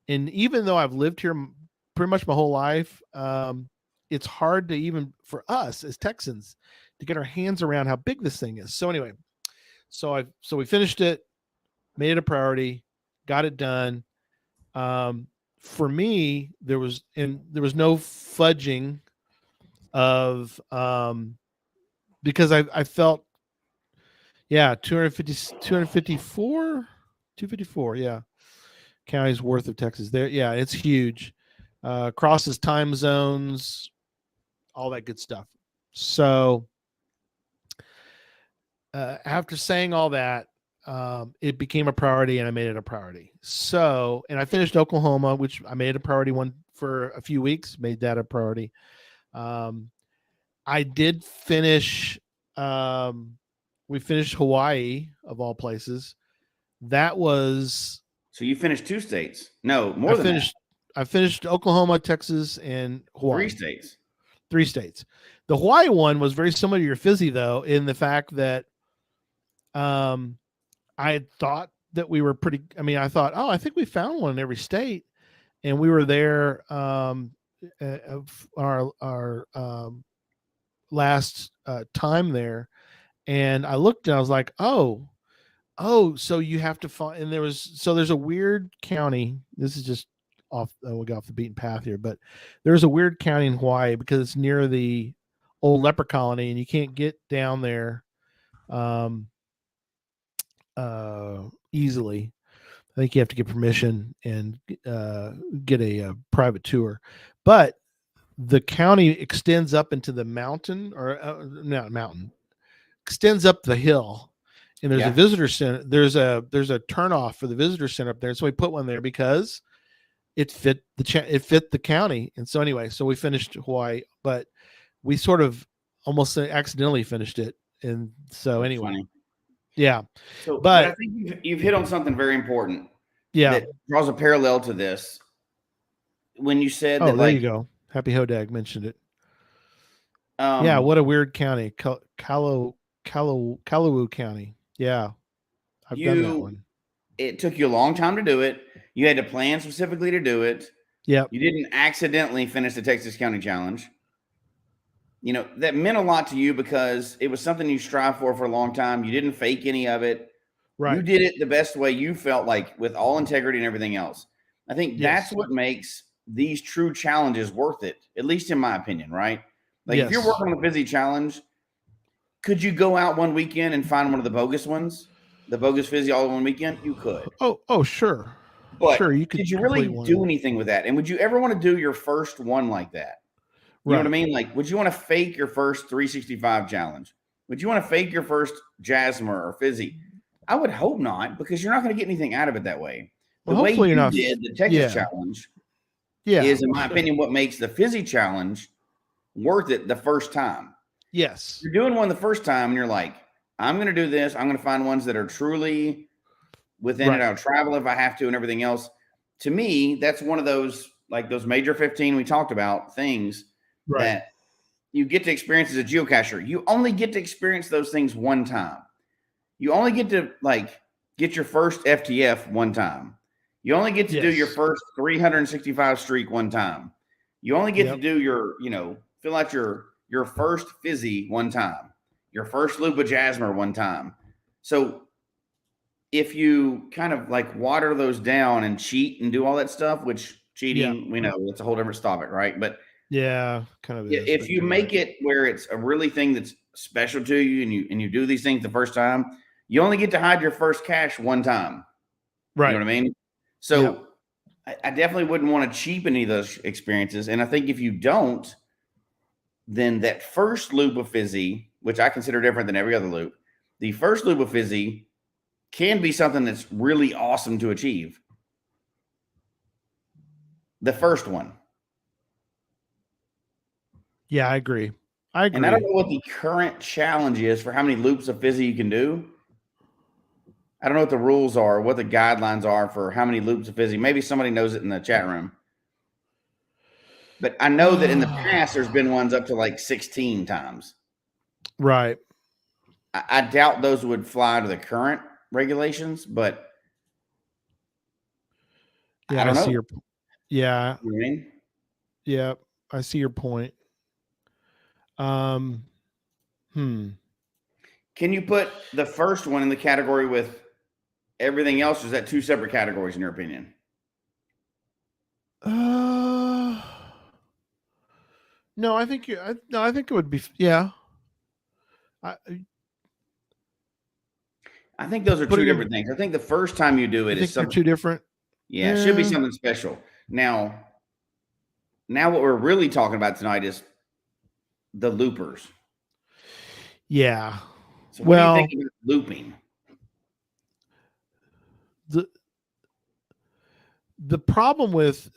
And even though I've lived here pretty much my whole life, it's hard to even for us as Texans to get our hands around how big this thing is. So anyway, so we finished it, made it a priority, got it done. For me, there was no fudging of because I felt 254 counties worth of Texas there. Yeah, it's huge. Crosses time zones, all that good stuff. So after saying all that, it became a priority, and I made it a priority. So, and I finished Oklahoma, which I made a priority one for a few weeks, made that a priority. I did finish, we finished Hawaii of all places. That was. So you finished 2 states? No, more than that. I finished Oklahoma, Texas, and Hawaii. 3 states. The Hawaii one was very similar to your Fizzy, though, in the fact that I had thought that we were pretty. I mean, I thought, I think we found one in every state, and we were there. Our last time there, and I looked and I was like, oh, so you have to find. And there's a weird county. This is just we got off the beaten path here, but there's a weird county in Hawaii because it's near the old leper colony, and you can't get down there easily. I think you have to get permission and get a private tour, but the county extends up into the mountain, or not mountain, extends up the hill, and there's a visitor center. There's a turnoff for the visitor center up there, so we put one there because it fit the county. And so anyway, so we finished Hawaii, but we sort of almost accidentally finished it. And so anyway, funny. Yeah. So, but I think you've hit on something very important. Yeah. That draws a parallel to this. When you said that, there you go. Happy Hodag mentioned it. Yeah, what a weird county, Kalawoo County. Yeah, I've done that one. It took you a long time to do it. You had to plan specifically to do it. Yeah. You didn't accidentally finish the Texas County Challenge. You know, that meant a lot to you because it was something you strive for a long time. You didn't fake any of it. Right. You did it the best way you felt like, with all integrity and everything else. I think that's what makes these true challenges worth it, at least in my opinion, right? Like if you're working on the Fizzy Challenge, could you go out one weekend and find one of the bogus ones? The bogus Fizzy all in one weekend? You could. Oh, sure. But sure, you could. Did you really do anything with that? And would you ever want to do your first one like that? You know what I mean? Like, would you want to fake your first 365 challenge? Would you want to fake your first Jasmer or Fizzy? I would hope not, because you're not going to get anything out of it that way. The way you did the Texas Challenge is, in my opinion, what makes the Fizzy Challenge worth it the first time. Yes. You're doing one the first time, and you're like, I'm going to do this. I'm going to find ones that are truly within it. I'll travel if I have to and everything else. To me, that's one of those, like those major 15 we talked about things that you get to experience as a geocacher. You only get to experience those things one time. You only get to get your first FTF one time. You only get to do your first 365 streak one time. You only get to do your, fill out your first Fizzy one time, your first loop of Jasmer one time. So if you kind of water those down and cheat and do all that stuff, which cheating, we know it's a whole different topic, right? But Yeah, kind of is. If you make it where it's a really thing that's special to you, and you do these things the first time, you only get to hide your first cache one time. Right. You know what I mean? So I definitely wouldn't want to cheapen any of those experiences. And I think if you don't, then that first loop of Fizzy, which I consider different than every other loop, the first loop of Fizzy can be something that's really awesome to achieve. The first one. Yeah, I agree. And I don't know what the current challenge is for how many loops of Fizzy you can do. I don't know what the rules are, what the guidelines are for how many loops of Fizzy. Maybe somebody knows it in the chat room. But I know that in the past, there's been ones up to like 16 times. Right. I doubt those would fly to the current regulations, but yeah, I don't know. See your, yeah. You know what I mean? Yeah, I see your point. Can you put the first one in the category with everything else? Or is that two separate categories in your opinion? No, I think I think it would be, yeah. I think those are two different things. I think the first time you do it is something two different. Yeah, it should be something special. Now what we're really talking about tonight is the loopers. Yeah. So what do you think about looping? The problem with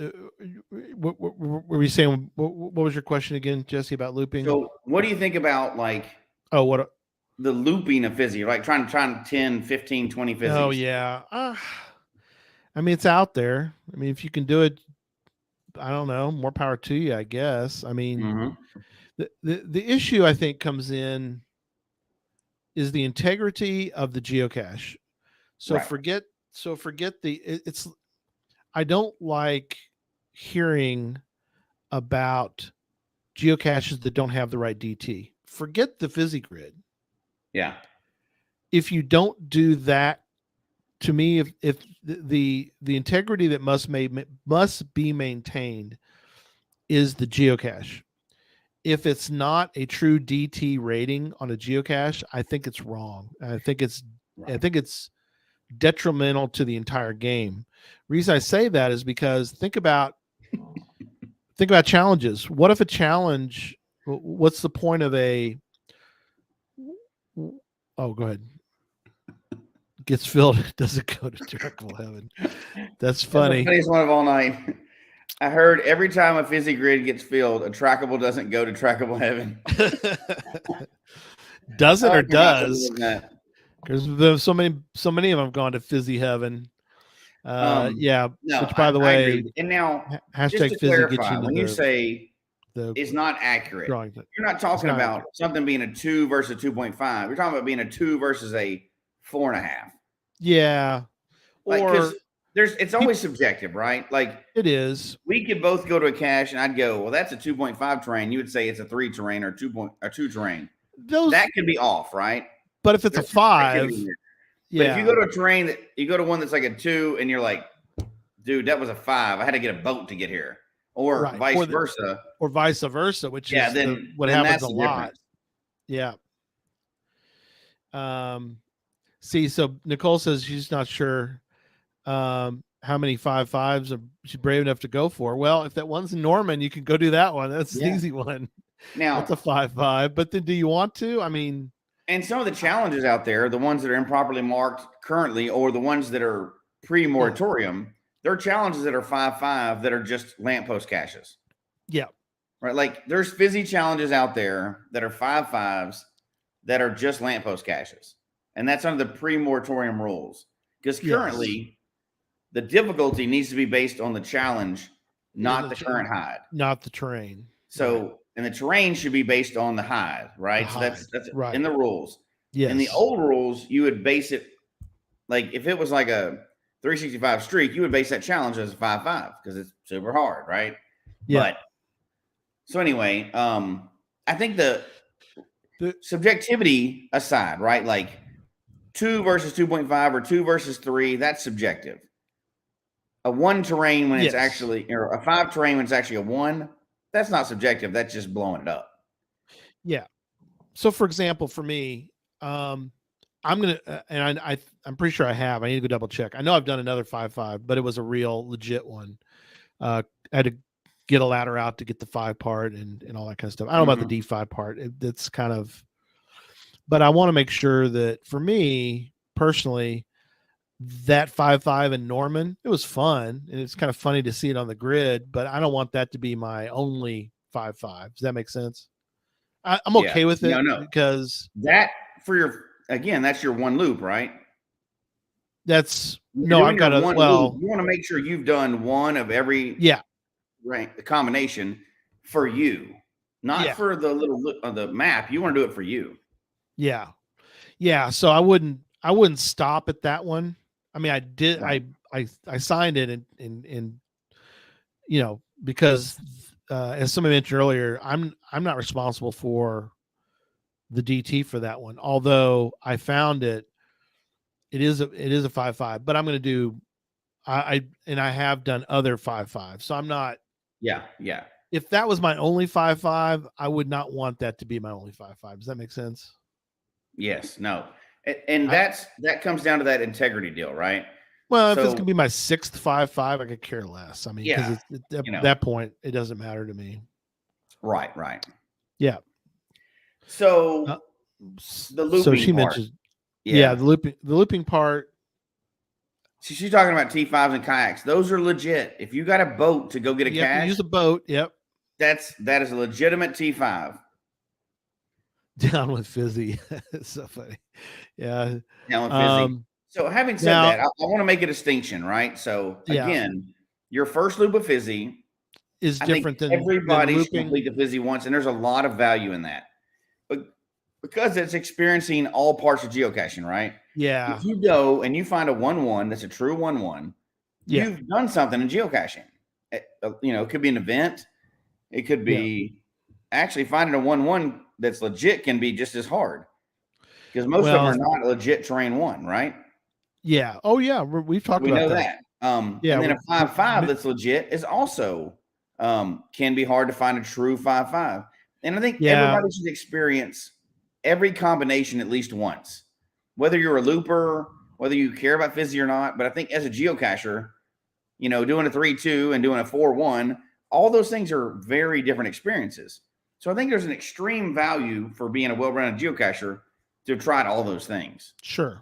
what were we saying? What was your question again, Jesse, about looping? So what do you think about like the looping of Fizzy, like trying 10, 15, 20 Fizzies? Oh yeah. I mean, it's out there. I mean, if you can do it, I don't know, more power to you, I guess. I mean, the issue I think comes in is the integrity of the geocache. So forget it's I don't like hearing about geocaches that don't have the right DT. Forget the Fizzy Grid. Yeah. If you don't do that, to me, if the integrity that must be maintained is the geocache. If it's not a true DT rating on a geocache, I think it's wrong. I think it's detrimental to the entire game. Reason I say that is because think about challenges. What if a challenge? What's the point of a? Oh, go ahead. Gets filled, doesn't go to trackable heaven. That's funny. That's the funniest one of all night. I heard every time a Fizzy Grid gets filled, a trackable doesn't go to trackable heaven. Doesn't or does? Because so many of them have gone to Fizzy heaven. Yeah. No, which, by the way, and now hashtag just to Fizzy clarify, gets you when you say it's not accurate, you're not talking about something being a 2 versus 2.5. You're talking about being a 2 versus a 4.5. Yeah. Or it's always subjective, right? Like it is. We could both go to a cache and I'd go, well, that's a 2.5 terrain. You would say it's a 3 terrain or 2 terrain. That could be off, right? But if it's a 5, but if you go to a terrain that you go to one that's like a 2 and you're like, dude, that was a 5. I had to get a boat to get here. Or vice versa. Or vice versa, which is what happens a lot. Yeah. See, so Nicole says she's not sure how many 5.5s she's brave enough to go for. Well, if that one's in Norman, you can go do that one. That's an easy one. Now that's a 5.5. But then, do you want to? I mean, and some of the challenges out there, the ones that are improperly marked currently, or the ones that are pre-moratorium, there are challenges that are 5.5 that are just lamppost caches. Yeah. Right. Like there's Fizzy challenges out there that are 5.5s that are just lamppost caches. And that's under the pre-moratorium rules. Because currently the difficulty needs to be based on the challenge, not the current hide. Not the terrain. So, and the terrain should be based on the hide, right? So that's right in the rules. Yes. In the old rules, you would base it like if it was like a 365 streak, you would base that challenge as a 5.5 because it's super hard, right? Yeah. But so anyway, I think the subjectivity aside, right? Like 2 versus 2.5 or 2 versus 3, that's subjective. A 1 terrain when it's actually, or a 5 terrain when it's actually a 1, that's not subjective. That's just blowing it up. Yeah. So for example, for me, I'm going to, and I'm pretty sure I have, I need to go double check. I know I've done another 5.5, but it was a real legit one. I had to get a ladder out to get the 5 part and all that kind of stuff. I don't know about the D5 part. It's kind of, but I want to make sure that for me personally, that 5.5 in Norman, it was fun. And it's kind of funny to see it on the grid, but I don't want that to be my only 5.5. Does that make sense? I'm okay with it because that for your, again, that's your one loop, right? That's I've got one loop. You want to make sure you've done one of every rank, the combination for you, not for the little the map. You want to do it for you. Yeah. Yeah. So I wouldn't stop at that one. I mean, I did, right. I signed it and, because, as somebody mentioned earlier, I'm not responsible for the DT for that one. Although I found it is a 5.5, but I'm going to do, I have done other 5.5. So I'm not. Yeah. If that was my only 5.5, I would not want that to be my only 5.5. Does that make sense? Yes. No. And that comes down to that integrity deal, right? Well, if it's gonna be my 6th 5.5, I could care less. I mean, because at that point, it doesn't matter to me. Right. Yeah. So the looping. So she part. mentioned, the looping part. She's talking about T5s and kayaks. Those are legit. If you got a boat to go get a cache, have to use a boat. Yep. That is a legitimate T5. Down with Fizzy. It's so funny. Yeah. Down with Fizzy. So having said that, I want to make a distinction, right? So again, your first loop of Fizzy is different than everybody should complete the Fizzy once, and there's a lot of value in that. But because it's experiencing all parts of geocaching, right? Yeah. If you go and you find a 1-1 that's a true 1-1, you've done something in geocaching. It could be an event. It could be actually finding a 1-1 that's legit can be just as hard. Because most of them are not legit terrain 1, right? Yeah. Oh yeah. We've talked about that. And then a 5.5 that's legit is also can be hard to find a true 5.5. And I think everybody should experience every combination at least once, whether you're a looper, whether you care about Fizzy or not. But I think as a geocacher, doing a 3.2 and doing a 4.1, all those things are very different experiences. So I think there's an extreme value for being a well-rounded geocacher to have tried all those things. Sure.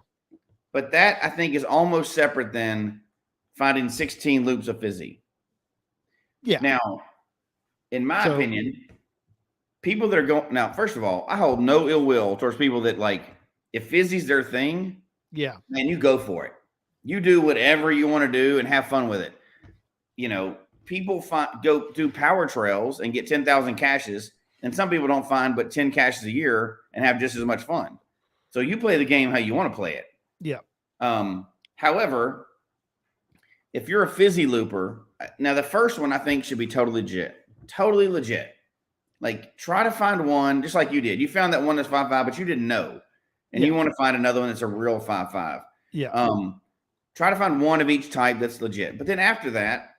But that, I think, is almost separate than finding 16 loops of Fizzy. Yeah. Now, in my opinion, people that are going... Now, first of all, I hold no ill will towards people that, if Fizzy's their thing, man, you go for it. You do whatever you want to do and have fun with it. People go do power trails and get 10,000 caches, and some people don't find but 10 caches a year and have just as much fun. So you play the game how you want to play it. Yeah. However, if you're a Fizzy looper, now the first one I think should be totally legit. Try to find one just like you did. You found that one that's 5.5, but you didn't know, and you want to find another one that's a real 5.5. Yeah. Try to find one of each type that's legit. But then after that,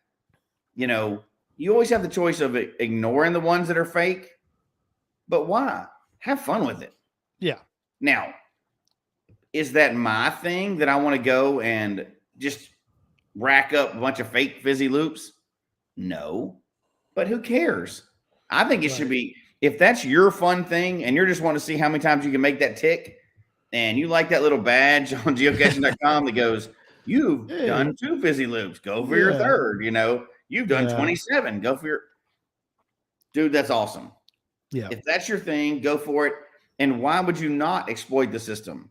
you always have the choice of ignoring the ones that are fake. But why? Have fun with it. Yeah. Now, is that my thing that I want to go and just rack up a bunch of fake Fizzy loops? No. But who cares? I think it should be, if that's your fun thing and you just want to see how many times you can make that tick, and you like that little badge on geocaching.com that goes, you've done 2 Fizzy loops, go for your third, you've done 27, go for your... Dude, that's awesome. Yeah. If that's your thing, go for it. And why would you not exploit the system?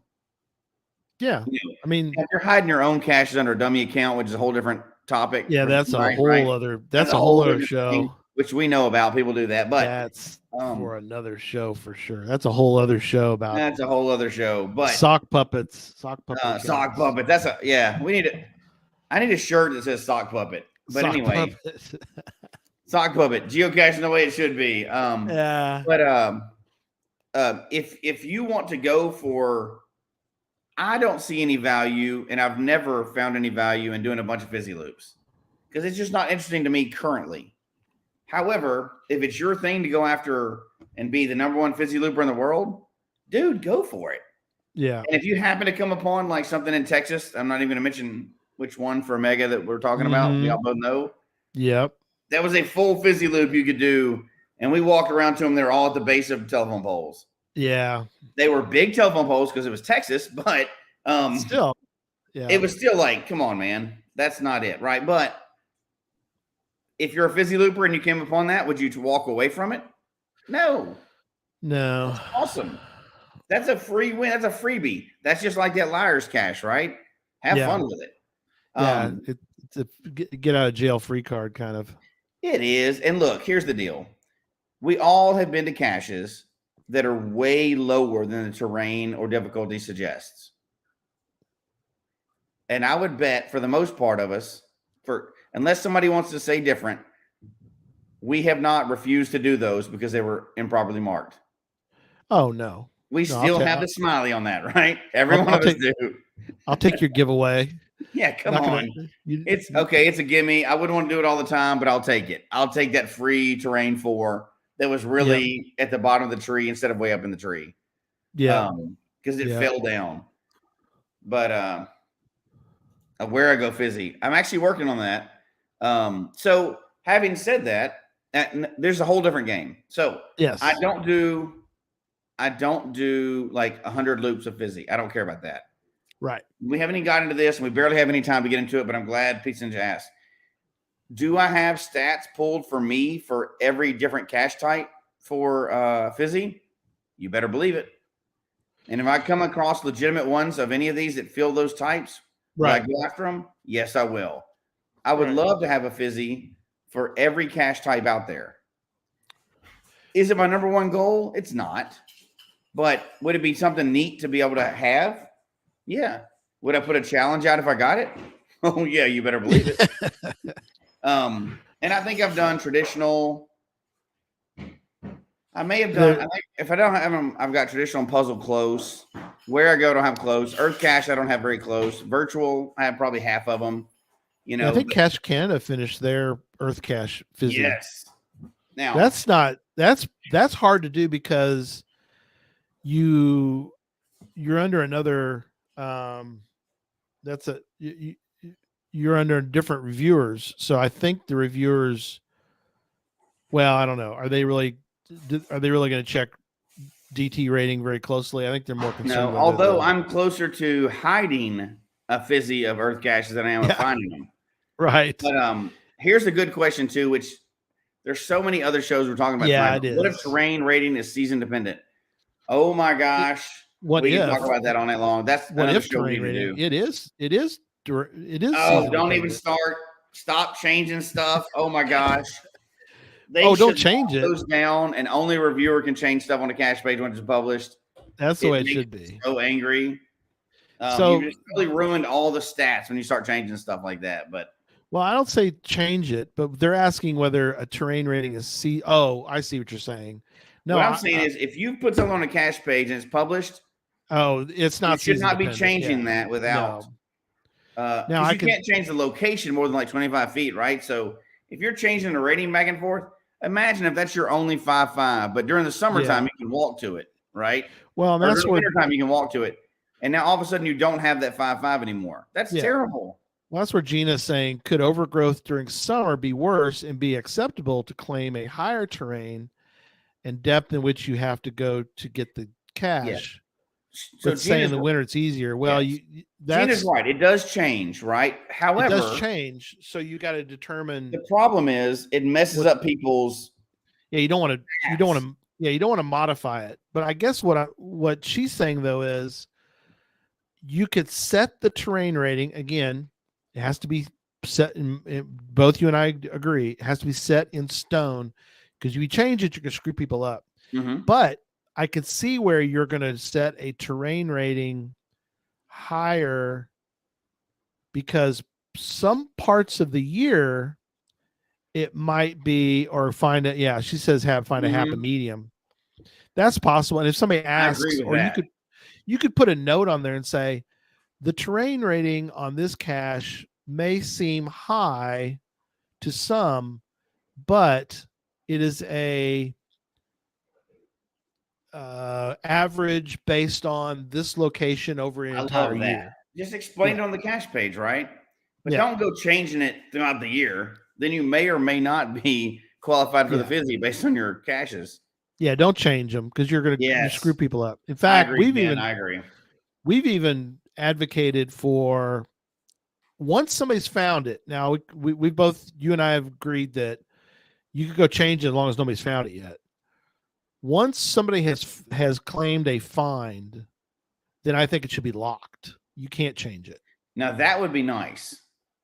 Yeah. I mean, if you're hiding your own caches under a dummy account, which is a whole different topic. Yeah, that's a whole other show. Thing, which we know about. People do that, but that's for another show for sure. That's a whole other show about. That's a whole other show. But sock puppets. Sock puppet. That's we need it. I need a shirt that says sock puppet. But sock anyway. Puppet. Sock puppet. Geocaching the way it should be. But if you want to go for, I don't see any value, and I've never found any value in doing a bunch of Fizzy loops because it's just not interesting to me currently. However, if it's your thing to go after and be the #1 fizzy looper in the world, dude, go for it. Yeah. And if you happen to come upon like something in Texas, I'm not even going to mention which one for Mega that we're talking about. We all both know. Yep. That was a full fizzy loop you could do. And we walked around to them. They were all at the base of telephone poles. Yeah. They were big telephone poles because it was Texas, but still, yeah, it was still like, come on, man. That's not it, right? But if you're a fizzy looper and you came upon that, would you walk away from it? No. No. That's awesome. That's a free win. That's a freebie. That's just like that liar's cash, right? Have fun with it. Yeah, it's a get out of jail free card kind of. It is. And look, here's the deal. We all have been to caches that are way lower than the terrain or difficulty suggests. And I would bet for the most part of us, unless somebody wants to say different, we have not refused to do those because they were improperly marked. Oh, no. We still have the smiley on that, right? Every one of us do. I'll take your giveaway. Yeah, come on. It's okay. It's a gimme. I wouldn't want to do it all the time, but I'll take it. I'll take that free terrain 4 that was really at the bottom of the tree instead of way up in the tree. Yeah. Because it fell down. But where I go fizzy, I'm actually working on that. So having said that, there's a whole different game. So yes, I don't do like 100 loops of fizzy. I don't care about that. Right. We haven't even gotten into this, and we barely have any time to get into it, but I'm glad Pizza Ninja asked. Do I have stats pulled for me for every different cache type for fizzy? You better believe it. And if I come across legitimate ones of any of these that fill those types, will I go after them? Yes, I will. I would love to have a fizzy for every cache type out there. Is it my #1 goal? It's not. But would it be something neat to be able to have? Yeah. Would I put a challenge out if I got it? Oh, yeah, you better believe it. And I think I've done traditional. I may have done, if I don't have them, I've got traditional puzzle close. Where I go, I don't have close. Earth Cache, I don't have very close. Virtual, I have probably half of them. You know, I think Cache Canada finished their Earth Cache fizzy. Yes. Now that's hard to do because you're under another you're under different reviewers. So I think the reviewers, well, I don't know. Are they really going to check DT rating very closely? I think they're more concerned. No, although I'm closer to hiding a fizzy of Earth caches than I am of finding them. Right. But here's a good question too, which there's so many other shows we're talking about. Yeah, it is. What if terrain rating is season dependent? Oh my gosh. We can talk about that all night long. That's another show we need to do. It is. Oh, don't even start. Stop changing stuff. Oh my gosh. Don't change it. Those down, and only a reviewer can change stuff on the cache page when it's published. That's the way it should be. So angry. You just really ruined all the stats when you start changing stuff like that. But well, I don't say change it, but they're asking whether a terrain rating is C. Oh, I see what you're saying. No, what I'm saying is, if you put something on a cache page and it's published, it's not. You should not be changing that without. No. Now you can't change the location more than like 25 feet, right? So if you're changing the rating back and forth, imagine if that's your only 5.5, but during the summertime you can walk to it, right? Well, that's where wintertime you can walk to it, and now all of a sudden you don't have that 5.5 anymore. That's terrible. Well, that's where Gina's saying, could overgrowth during summer be worse and be acceptable to claim a higher terrain and depth in which you have to go to get the cache? Yeah. So say in the winter it's easier. Well, Gina's right. It does change, right? However, it does change. So you got to determine. The problem is it messes up people's. Yeah, you don't want to modify it. But I guess what she's saying though is, you could set the terrain rating again. It has to be set in. Both you and I agree. It has to be set in stone, because if you change it, you can screw people up. Mm-hmm. But I could see where you're going to set a terrain rating higher, because some parts of the year it might be, or find it. Yeah, she says find a happy medium. That's possible. And if somebody asks, or you could put a note on there and say, the terrain rating on this cache may seem high to some, but It is a average based on this location over an entire year. Just explain it on the cache page, right? But don't go changing it throughout the year. Then you may or may not be qualified for the Fizzy based on your caches. Yeah, don't change them because you're going to screw people up. In fact, I agree. We've even advocated for once somebody's found it. Now we both, you and I, have agreed that you could go change it as long as nobody's found it yet. Once somebody has claimed a find, then I think it should be locked. You can't change it. Now that would be nice.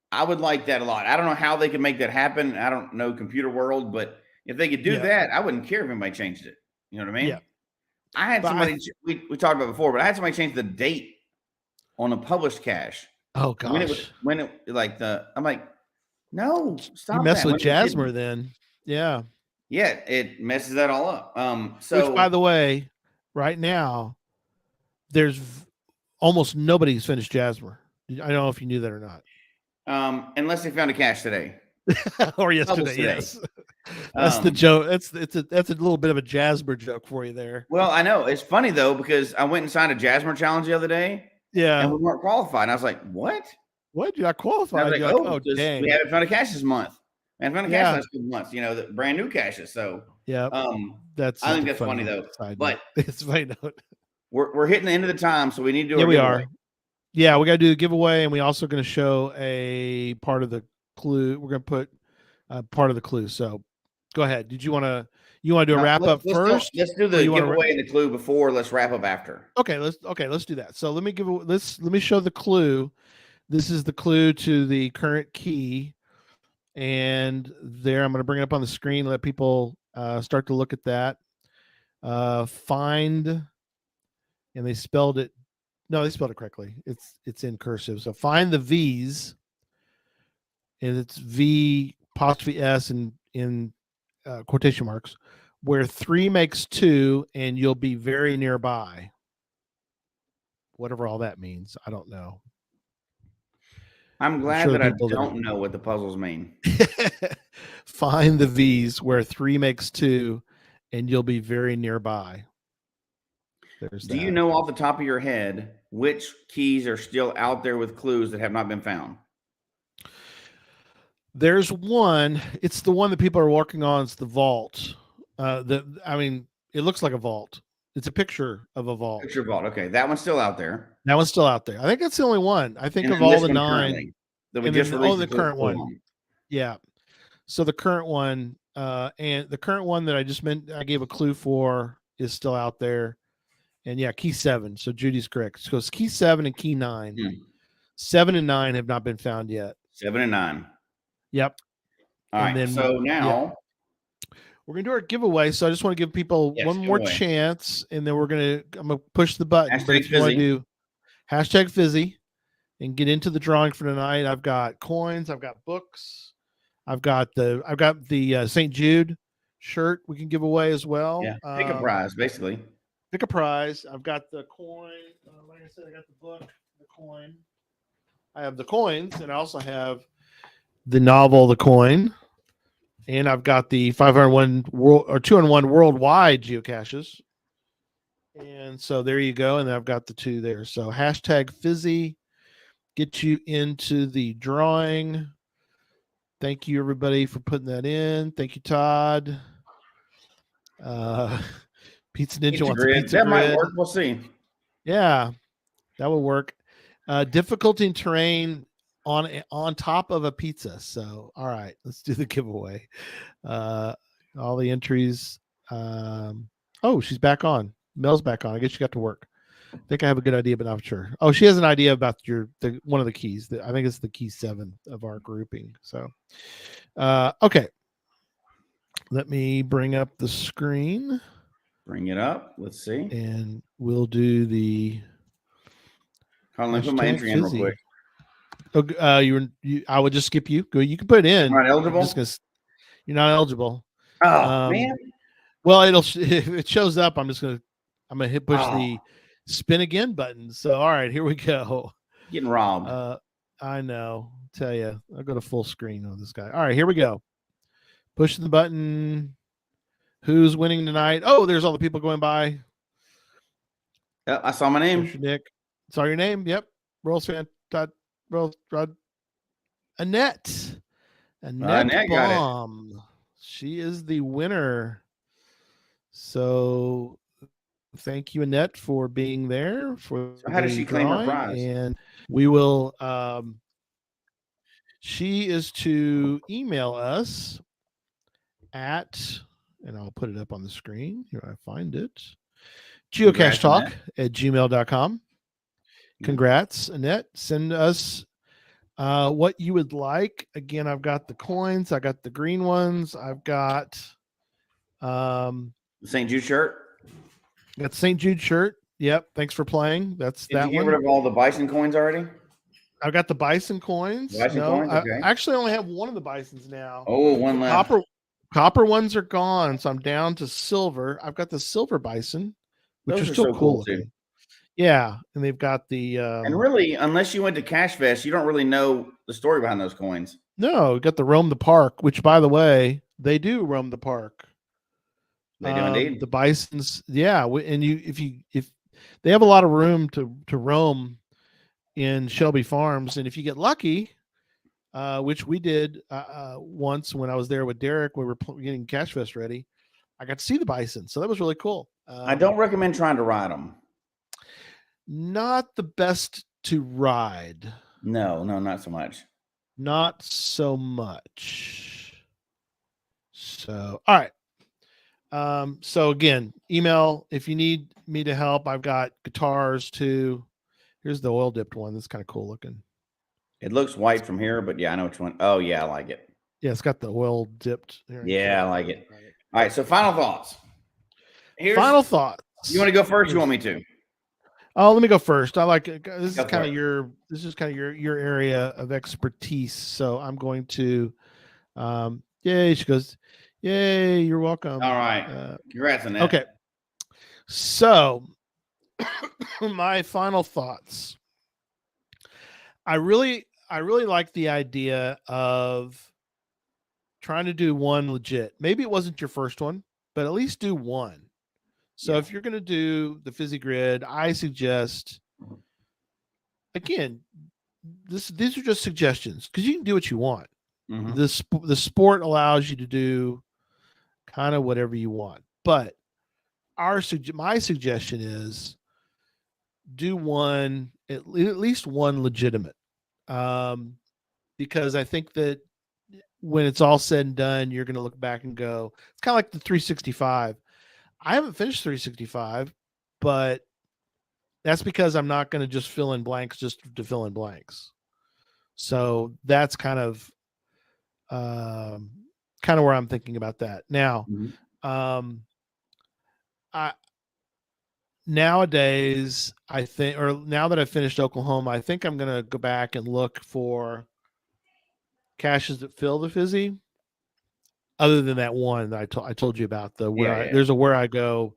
I would like that a lot. I don't know how they could make that happen. I don't know computer world, but if they could do that, I wouldn't care if anybody changed it. You know what I mean? Yeah. I had somebody we talked about before, but I had somebody change the date on a published cache. Oh gosh. I'm like, no, stop. You mess with Jasmer then. Yeah. Yeah, it messes that all up. Which, by the way, right now, there's almost nobody who's finished Jasmer. I don't know if you knew that or not. Unless they found a cache today. Or yesterday, yes. That's the joke. That's a little bit of a Jasmer joke for you there. Well, I know. It's funny though, because I went and signed a Jasmer challenge the other day. Yeah. And we weren't qualified. And I was like, what? What? You're not qualified? I was like, dang. We haven't found a cache this month. And found a cache last 2 months, the brand new caches. So yeah. I think that's funny though. But it's funny note. We're hitting the end of the time, so we need to do a giveaway. Yeah, we got to do the giveaway, and we also going to show a part of the clue. We're going to put part of the clue. So go ahead. Did you want to do a wrap up first? Let's do the giveaway and the clue before. Let's wrap up after. Okay, let's do that. So let me show the clue. This is the clue to the current key, and there I'm going to bring it up on the screen. Let people start to look at that. Find, and they spelled it. No, they spelled it correctly. It's in cursive. So find the V's, and it's V apostrophe S in quotation marks, where 3 makes 2, and you'll be very nearby. Whatever all that means, I don't know. I'm glad that I don't know what the puzzles mean. Find the V's where 3 makes 2, and you'll be very nearby. Do you know off the top of your head which keys are still out there with clues that have not been found? There's one. It's the one that people are working on. It's the vault. It looks like a vault. It's a picture of a vault. Picture vault. Okay, that one's still out there. That one's still out there. I think that's the only one. I think of all the 9 that we just released. The current one. Yeah. So the current one, and the current one that I just meant, I gave a clue for, is still out there. And yeah, key 7. So Judy's correct. So it's key 7 and key 9. 7 and 9 have not been found yet. 7 and 9. Yep. All right. Then, so now we're gonna do our giveaway. So I just want to give people one more chance, and then I'm gonna push the button. But if you want to do #Fizzy and get into the drawing for tonight, I've got coins, I've got books, I've got the St. Jude shirt we can give away as well. Yeah. Pick a prize, basically. Pick a prize. I've got the coin. Like I said, I got the book, the coin. I have the coins, and I also have the novel, The Coin, and I've got the 501 201 worldwide geocaches. And so there you go. And I've got the 2 there. So #Fizzy, get you into the drawing. Thank you, everybody, for putting that in. Thank you, Todd. Pizza Ninja wants a pizza that grid. Might work. We'll see. Yeah, that would work. Difficulty in terrain on top of a pizza. So, all right, let's do the giveaway. All the entries. She's back on. Mel's back on. I guess she got to work. I think I have a good idea, but not sure. Oh, she has an idea about one of the keys. I think it's the key 7 of our grouping. So, okay. Let me bring up the screen. Bring it up. Let's see. And we'll do the. Hold on, let me put my entry in real quick. I would just skip you. Go. You can put it in. You're not eligible. You're not eligible. Oh man. Well, if it shows up, I'm gonna push the spin again button. So all right, here we go. Getting robbed. I know. Tell you, I'll go to full screen on this guy. All right, here we go. Push the button. Who's winning tonight? Oh, there's all the people going by. Yep, I saw my name. Nick, saw your name. Yep. Rolls fan. Rod. Annette. Annette Baum. She is the winner. So thank you, Annette, for being there. So how does she claim her prize? And we will. She is to email us at, and I'll put it up on the screen. Here I find it. geocachetalk@gmail.com. Congrats, Annette. Send us what you would like. Again, I've got the coins. I got the green ones. I've got the St. Jude shirt. Got the St. Jude shirt. Yep. Thanks for playing. Did you get rid of all the bison coins already? I've got the bison coins. Coins? Okay. I actually only have one of the bisons now. Oh, one left. Copper ones are gone, so I'm down to silver. I've got the silver bison, which are still so cool looking. Yeah, and they've got the and really, unless you went to Cash Fest, you don't really know the story behind those coins. No, you got the roam the park, which, by the way, they do roam the park. They do indeed. The bisons, yeah, and if they have a lot of room to roam in Shelby Farms, and if you get lucky, which we did once when I was there with Derek, we were getting Cash Fest ready. I got to see the bison, so that was really cool. I don't recommend trying to ride them. Not the best to ride. No, not so much. Not so much. So, all right. So again, email if you need me to help. I've got guitars too. Here's the oil dipped one. That's kind of cool looking. It looks white from here, but yeah, I know which one. Oh yeah, I like it. Yeah, it's got the oil dipped. Yeah, I like it. All right, so final thoughts. Final thoughts. You want to go first? You want me to? Oh, let me go first. I like it. This is kind of your area of expertise. So I'm going to, yay. She goes, yay. You're welcome. All right. Congrats on that. Okay. So my final thoughts. I really like the idea of trying to do one legit. Maybe it wasn't your first one, but at least do one. So if you're going to do the Fizzy Grid, I suggest, again, these are just suggestions because you can do what you want. Mm-hmm. The sport allows you to do kind of whatever you want. But my suggestion is do one, at least one legitimate. Because I think that when it's all said and done, you're going to look back and go, it's kind of like the 365. I haven't finished 365, but that's because I'm not going to just fill in blanks just to fill in blanks. So that's kind of where I'm thinking about that. Now, nowadays, I think, or now that I've finished Oklahoma, I think I'm going to go back and look for caches that fill the Fizzy. Other than that one that I told you about, there's a where I go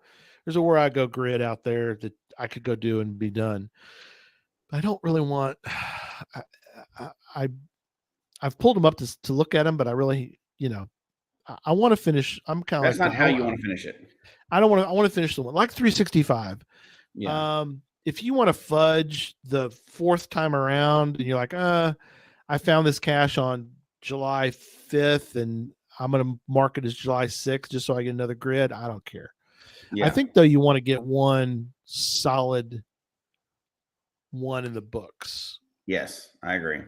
grid out there that I could go do and be done. But I don't really want. I've pulled them up to look at them, but I really, I want to finish. I'm kind of. That's not how you want to finish it. I don't want to. I want to finish the one like 365. Yeah. If you want to fudge the fourth time around, and you're like, I found this cache on July 5th, and I'm going to mark it as July 6th just so I get another grid. I don't care. Yeah. I think, though, you want to get one solid one in the books. Yes, I agree.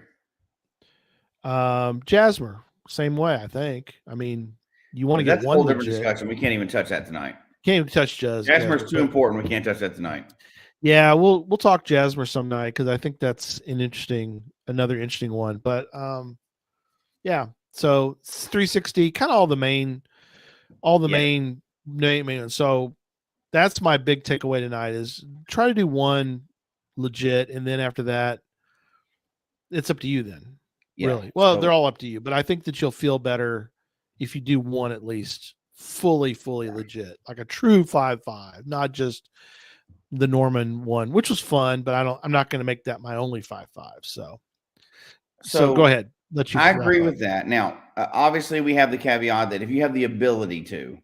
Jasmer, same way, I think. I mean, you want to get one whole different discussion. We can't even touch that tonight. Can't even touch Jasmer's too important. We can't touch that tonight. Yeah, we'll talk Jasmer some night because I think that's another interesting one. But yeah. So 360, kind of all the main. So that's my big takeaway tonight is try to do one legit. And then after that, it's up to you then. Yeah, really. Well, they're all up to you, but I think that you'll feel better if you do one at least fully legit, like a true 5.5, not just the Norman one, which was fun, but I'm not going to make that my only 5.5. So go ahead. I agree with that. Now, obviously, we have the caveat that if you have the ability to,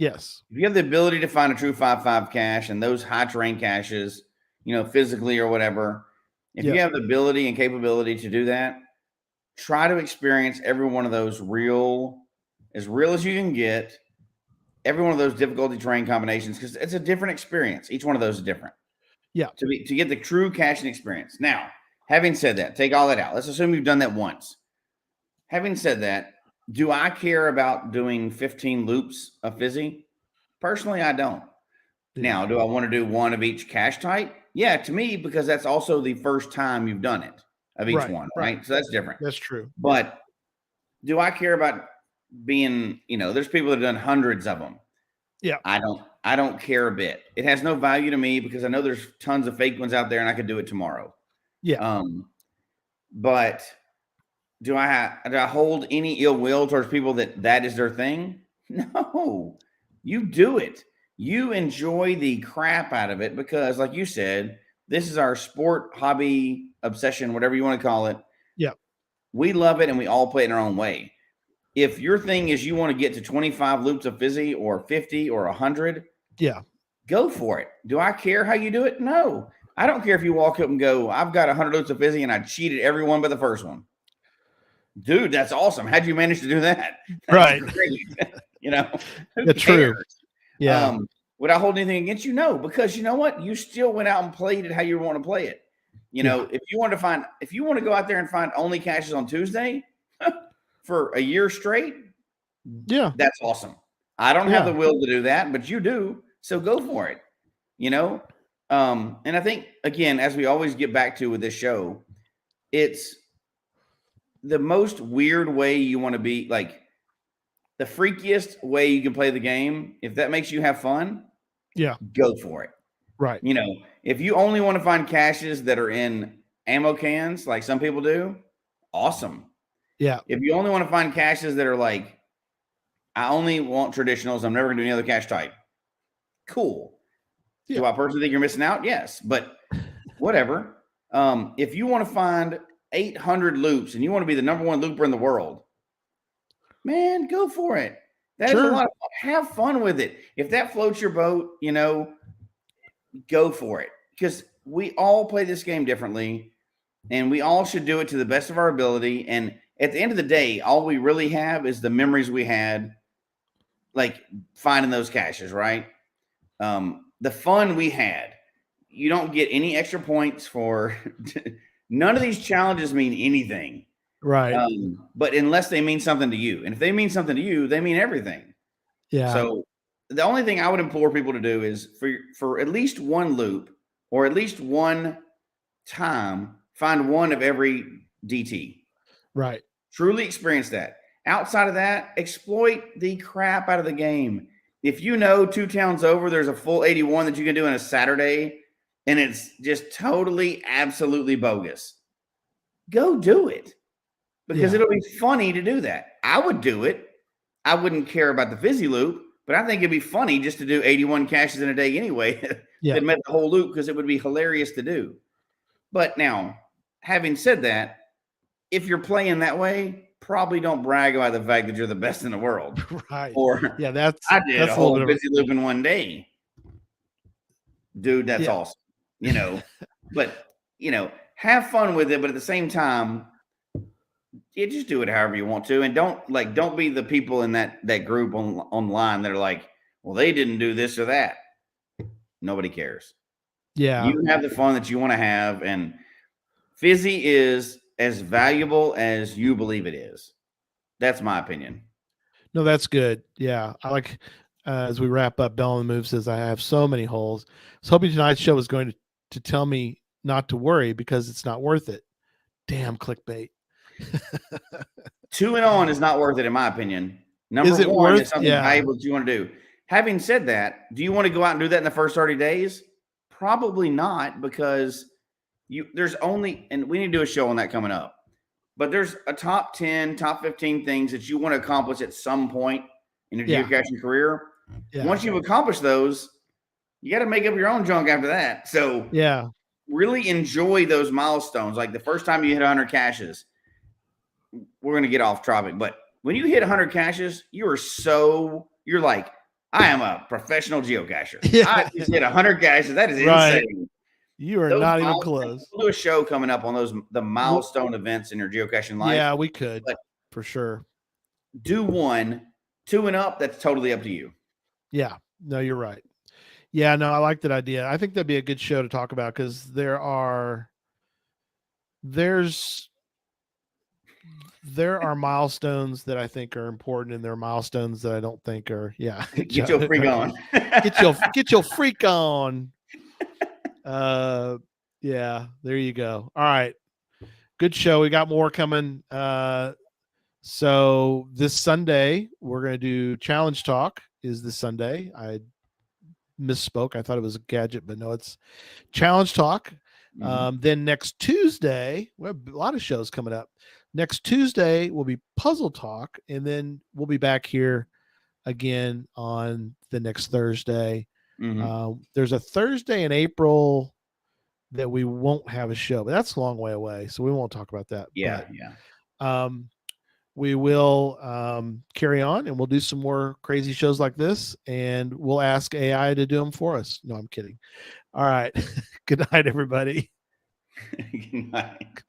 Yes. If you have the ability to find a true 5-5 cache and those high terrain caches, physically or whatever, if you have the ability and capability to do that, try to experience every one of those as real as you can get, every one of those difficulty terrain combinations, because it's a different experience. Each one of those is different. Yeah. To get the true caching experience. Now, having said that, take all that out. Let's assume you've done that once. Having said that, do I care about doing 15 loops of Fizzy? Personally, I don't. Yeah. Now, do I want to do one of each cache type? Yeah, to me, because that's also the first time you've done it of each one, right? So that's different. That's true. But do I care about being, there's people that have done hundreds of them. Yeah. I don't care a bit. It has no value to me because I know there's tons of fake ones out there and I could do it tomorrow. Yeah. But do I hold any ill will towards people that is their thing? No. You do it. You enjoy the crap out of it because, like you said, this is our sport, hobby, obsession, whatever you want to call it. Yeah. We love it and we all play it in our own way. If your thing is you want to get to 25 loops of Fizzy or 50 or 100, go for it. Do I care how you do it? No. I don't care if you walk up and go, I've got 100 loops of Fizzy and I cheated every one but the first one. Dude, that's awesome. How'd you manage to do that? That's right. Great. That's true. Yeah. Would I hold anything against you? No, because you know what? You still went out and played it how you want to play it. If you want to go out there and find only caches on Tuesday for a year straight, that's awesome. I don't have the will to do that, but you do. So go for it. And I think, again, as we always get back to with this show, it's the most weird way you want to be, like the freakiest way you can play the game. If that makes you have fun, go for it. Right. If you only want to find caches that are in ammo cans, like some people do, awesome. Yeah. If you only want to find caches that are like, I only want traditionals, I'm never going to do any other cache type. Cool. Yeah. Do I personally think you're missing out? Yes, but whatever. If you want to find 800 loops and you want to be the number one looper in the world, man, go for it. That's a lot of fun. Have fun with it. If that floats your boat, go for it. Because we all play this game differently and we all should do it to the best of our ability. And at the end of the day, all we really have is the memories we had, like finding those caches, right? The fun we had. You don't get any extra points for none of these challenges mean anything. Right. But unless they mean something to you. And if they mean something to you, they mean everything. Yeah. So the only thing I would implore people to do is for at least one loop or at least one time, find one of every DT. Right. Truly experience that. Outside of that, exploit the crap out of the game. If 2 towns over, there's a full 81 that you can do in a Saturday, and it's just totally, absolutely bogus, go do it. Because it'll be funny to do that. I would do it. I wouldn't care about the Fizzy loop, but I think it'd be funny just to do 81 caches in a day anyway that met the whole loop because it would be hilarious to do. But now, having said that, if you're playing that way, probably don't brag about the fact that you're the best in the world. Right. Or I did a whole Fizzy loop in one day. Dude, that's awesome. But have fun with it, but at the same time, just do it however you want to, and don't be the people in that group online that are like, well, they didn't do this or that. Nobody cares. Yeah, you have the fun that you want to have, and Fizzy is as valuable as you believe it is. That's my opinion. No, that's good. Yeah, I like. As we wrap up, Bell on the Move says, I have so many holes. I was hoping tonight's show was going to tell me not to worry because it's not worth it. Damn clickbait. 2 and on is not worth it, in my opinion. Number one is something valuable that you want to do. Having said that, do you want to go out and do that in the first 30 days? Probably not, because there's only, and we need to do a show on that coming up, but there's a top 10, top 15 things that you want to accomplish at some point in your geocaching career. Yeah. Once you've accomplished those, you got to make up your own junk after that. So really enjoy those milestones. Like the first time you hit 100 caches, we're going to get off topic, but when you hit 100 caches, you're like, I am a professional geocacher. Yeah. I just hit 100 caches. That is insane. You are not even close. We'll do a show coming up on the milestone events in your geocaching life. Yeah, we could, for sure. Do 1, 2 and up. That's totally up to you. Yeah, no, you're right. Yeah, no, I like that idea. I think that'd be a good show to talk about because there are milestones that I think are important, and there are milestones that I don't think are. Yeah, get your freak on. get your freak on. Yeah, there you go. All right, good show. We got more coming. So this Sunday we're gonna do Challenge Talk. Is this Sunday? I misspoke. I thought it was a gadget, but no, it's Challenge Talk. Then next Tuesday, we have a lot of shows coming up. Next Tuesday will be Puzzle Talk, and then we'll be back here again on the next Thursday. There's a Thursday in April that we won't have a show, but that's a long way away, so we won't talk about that. Yeah, we will carry on, and we'll do some more crazy shows like this, and we'll ask AI to do them for us. No, I'm kidding. All right. Good night, everybody. Good night.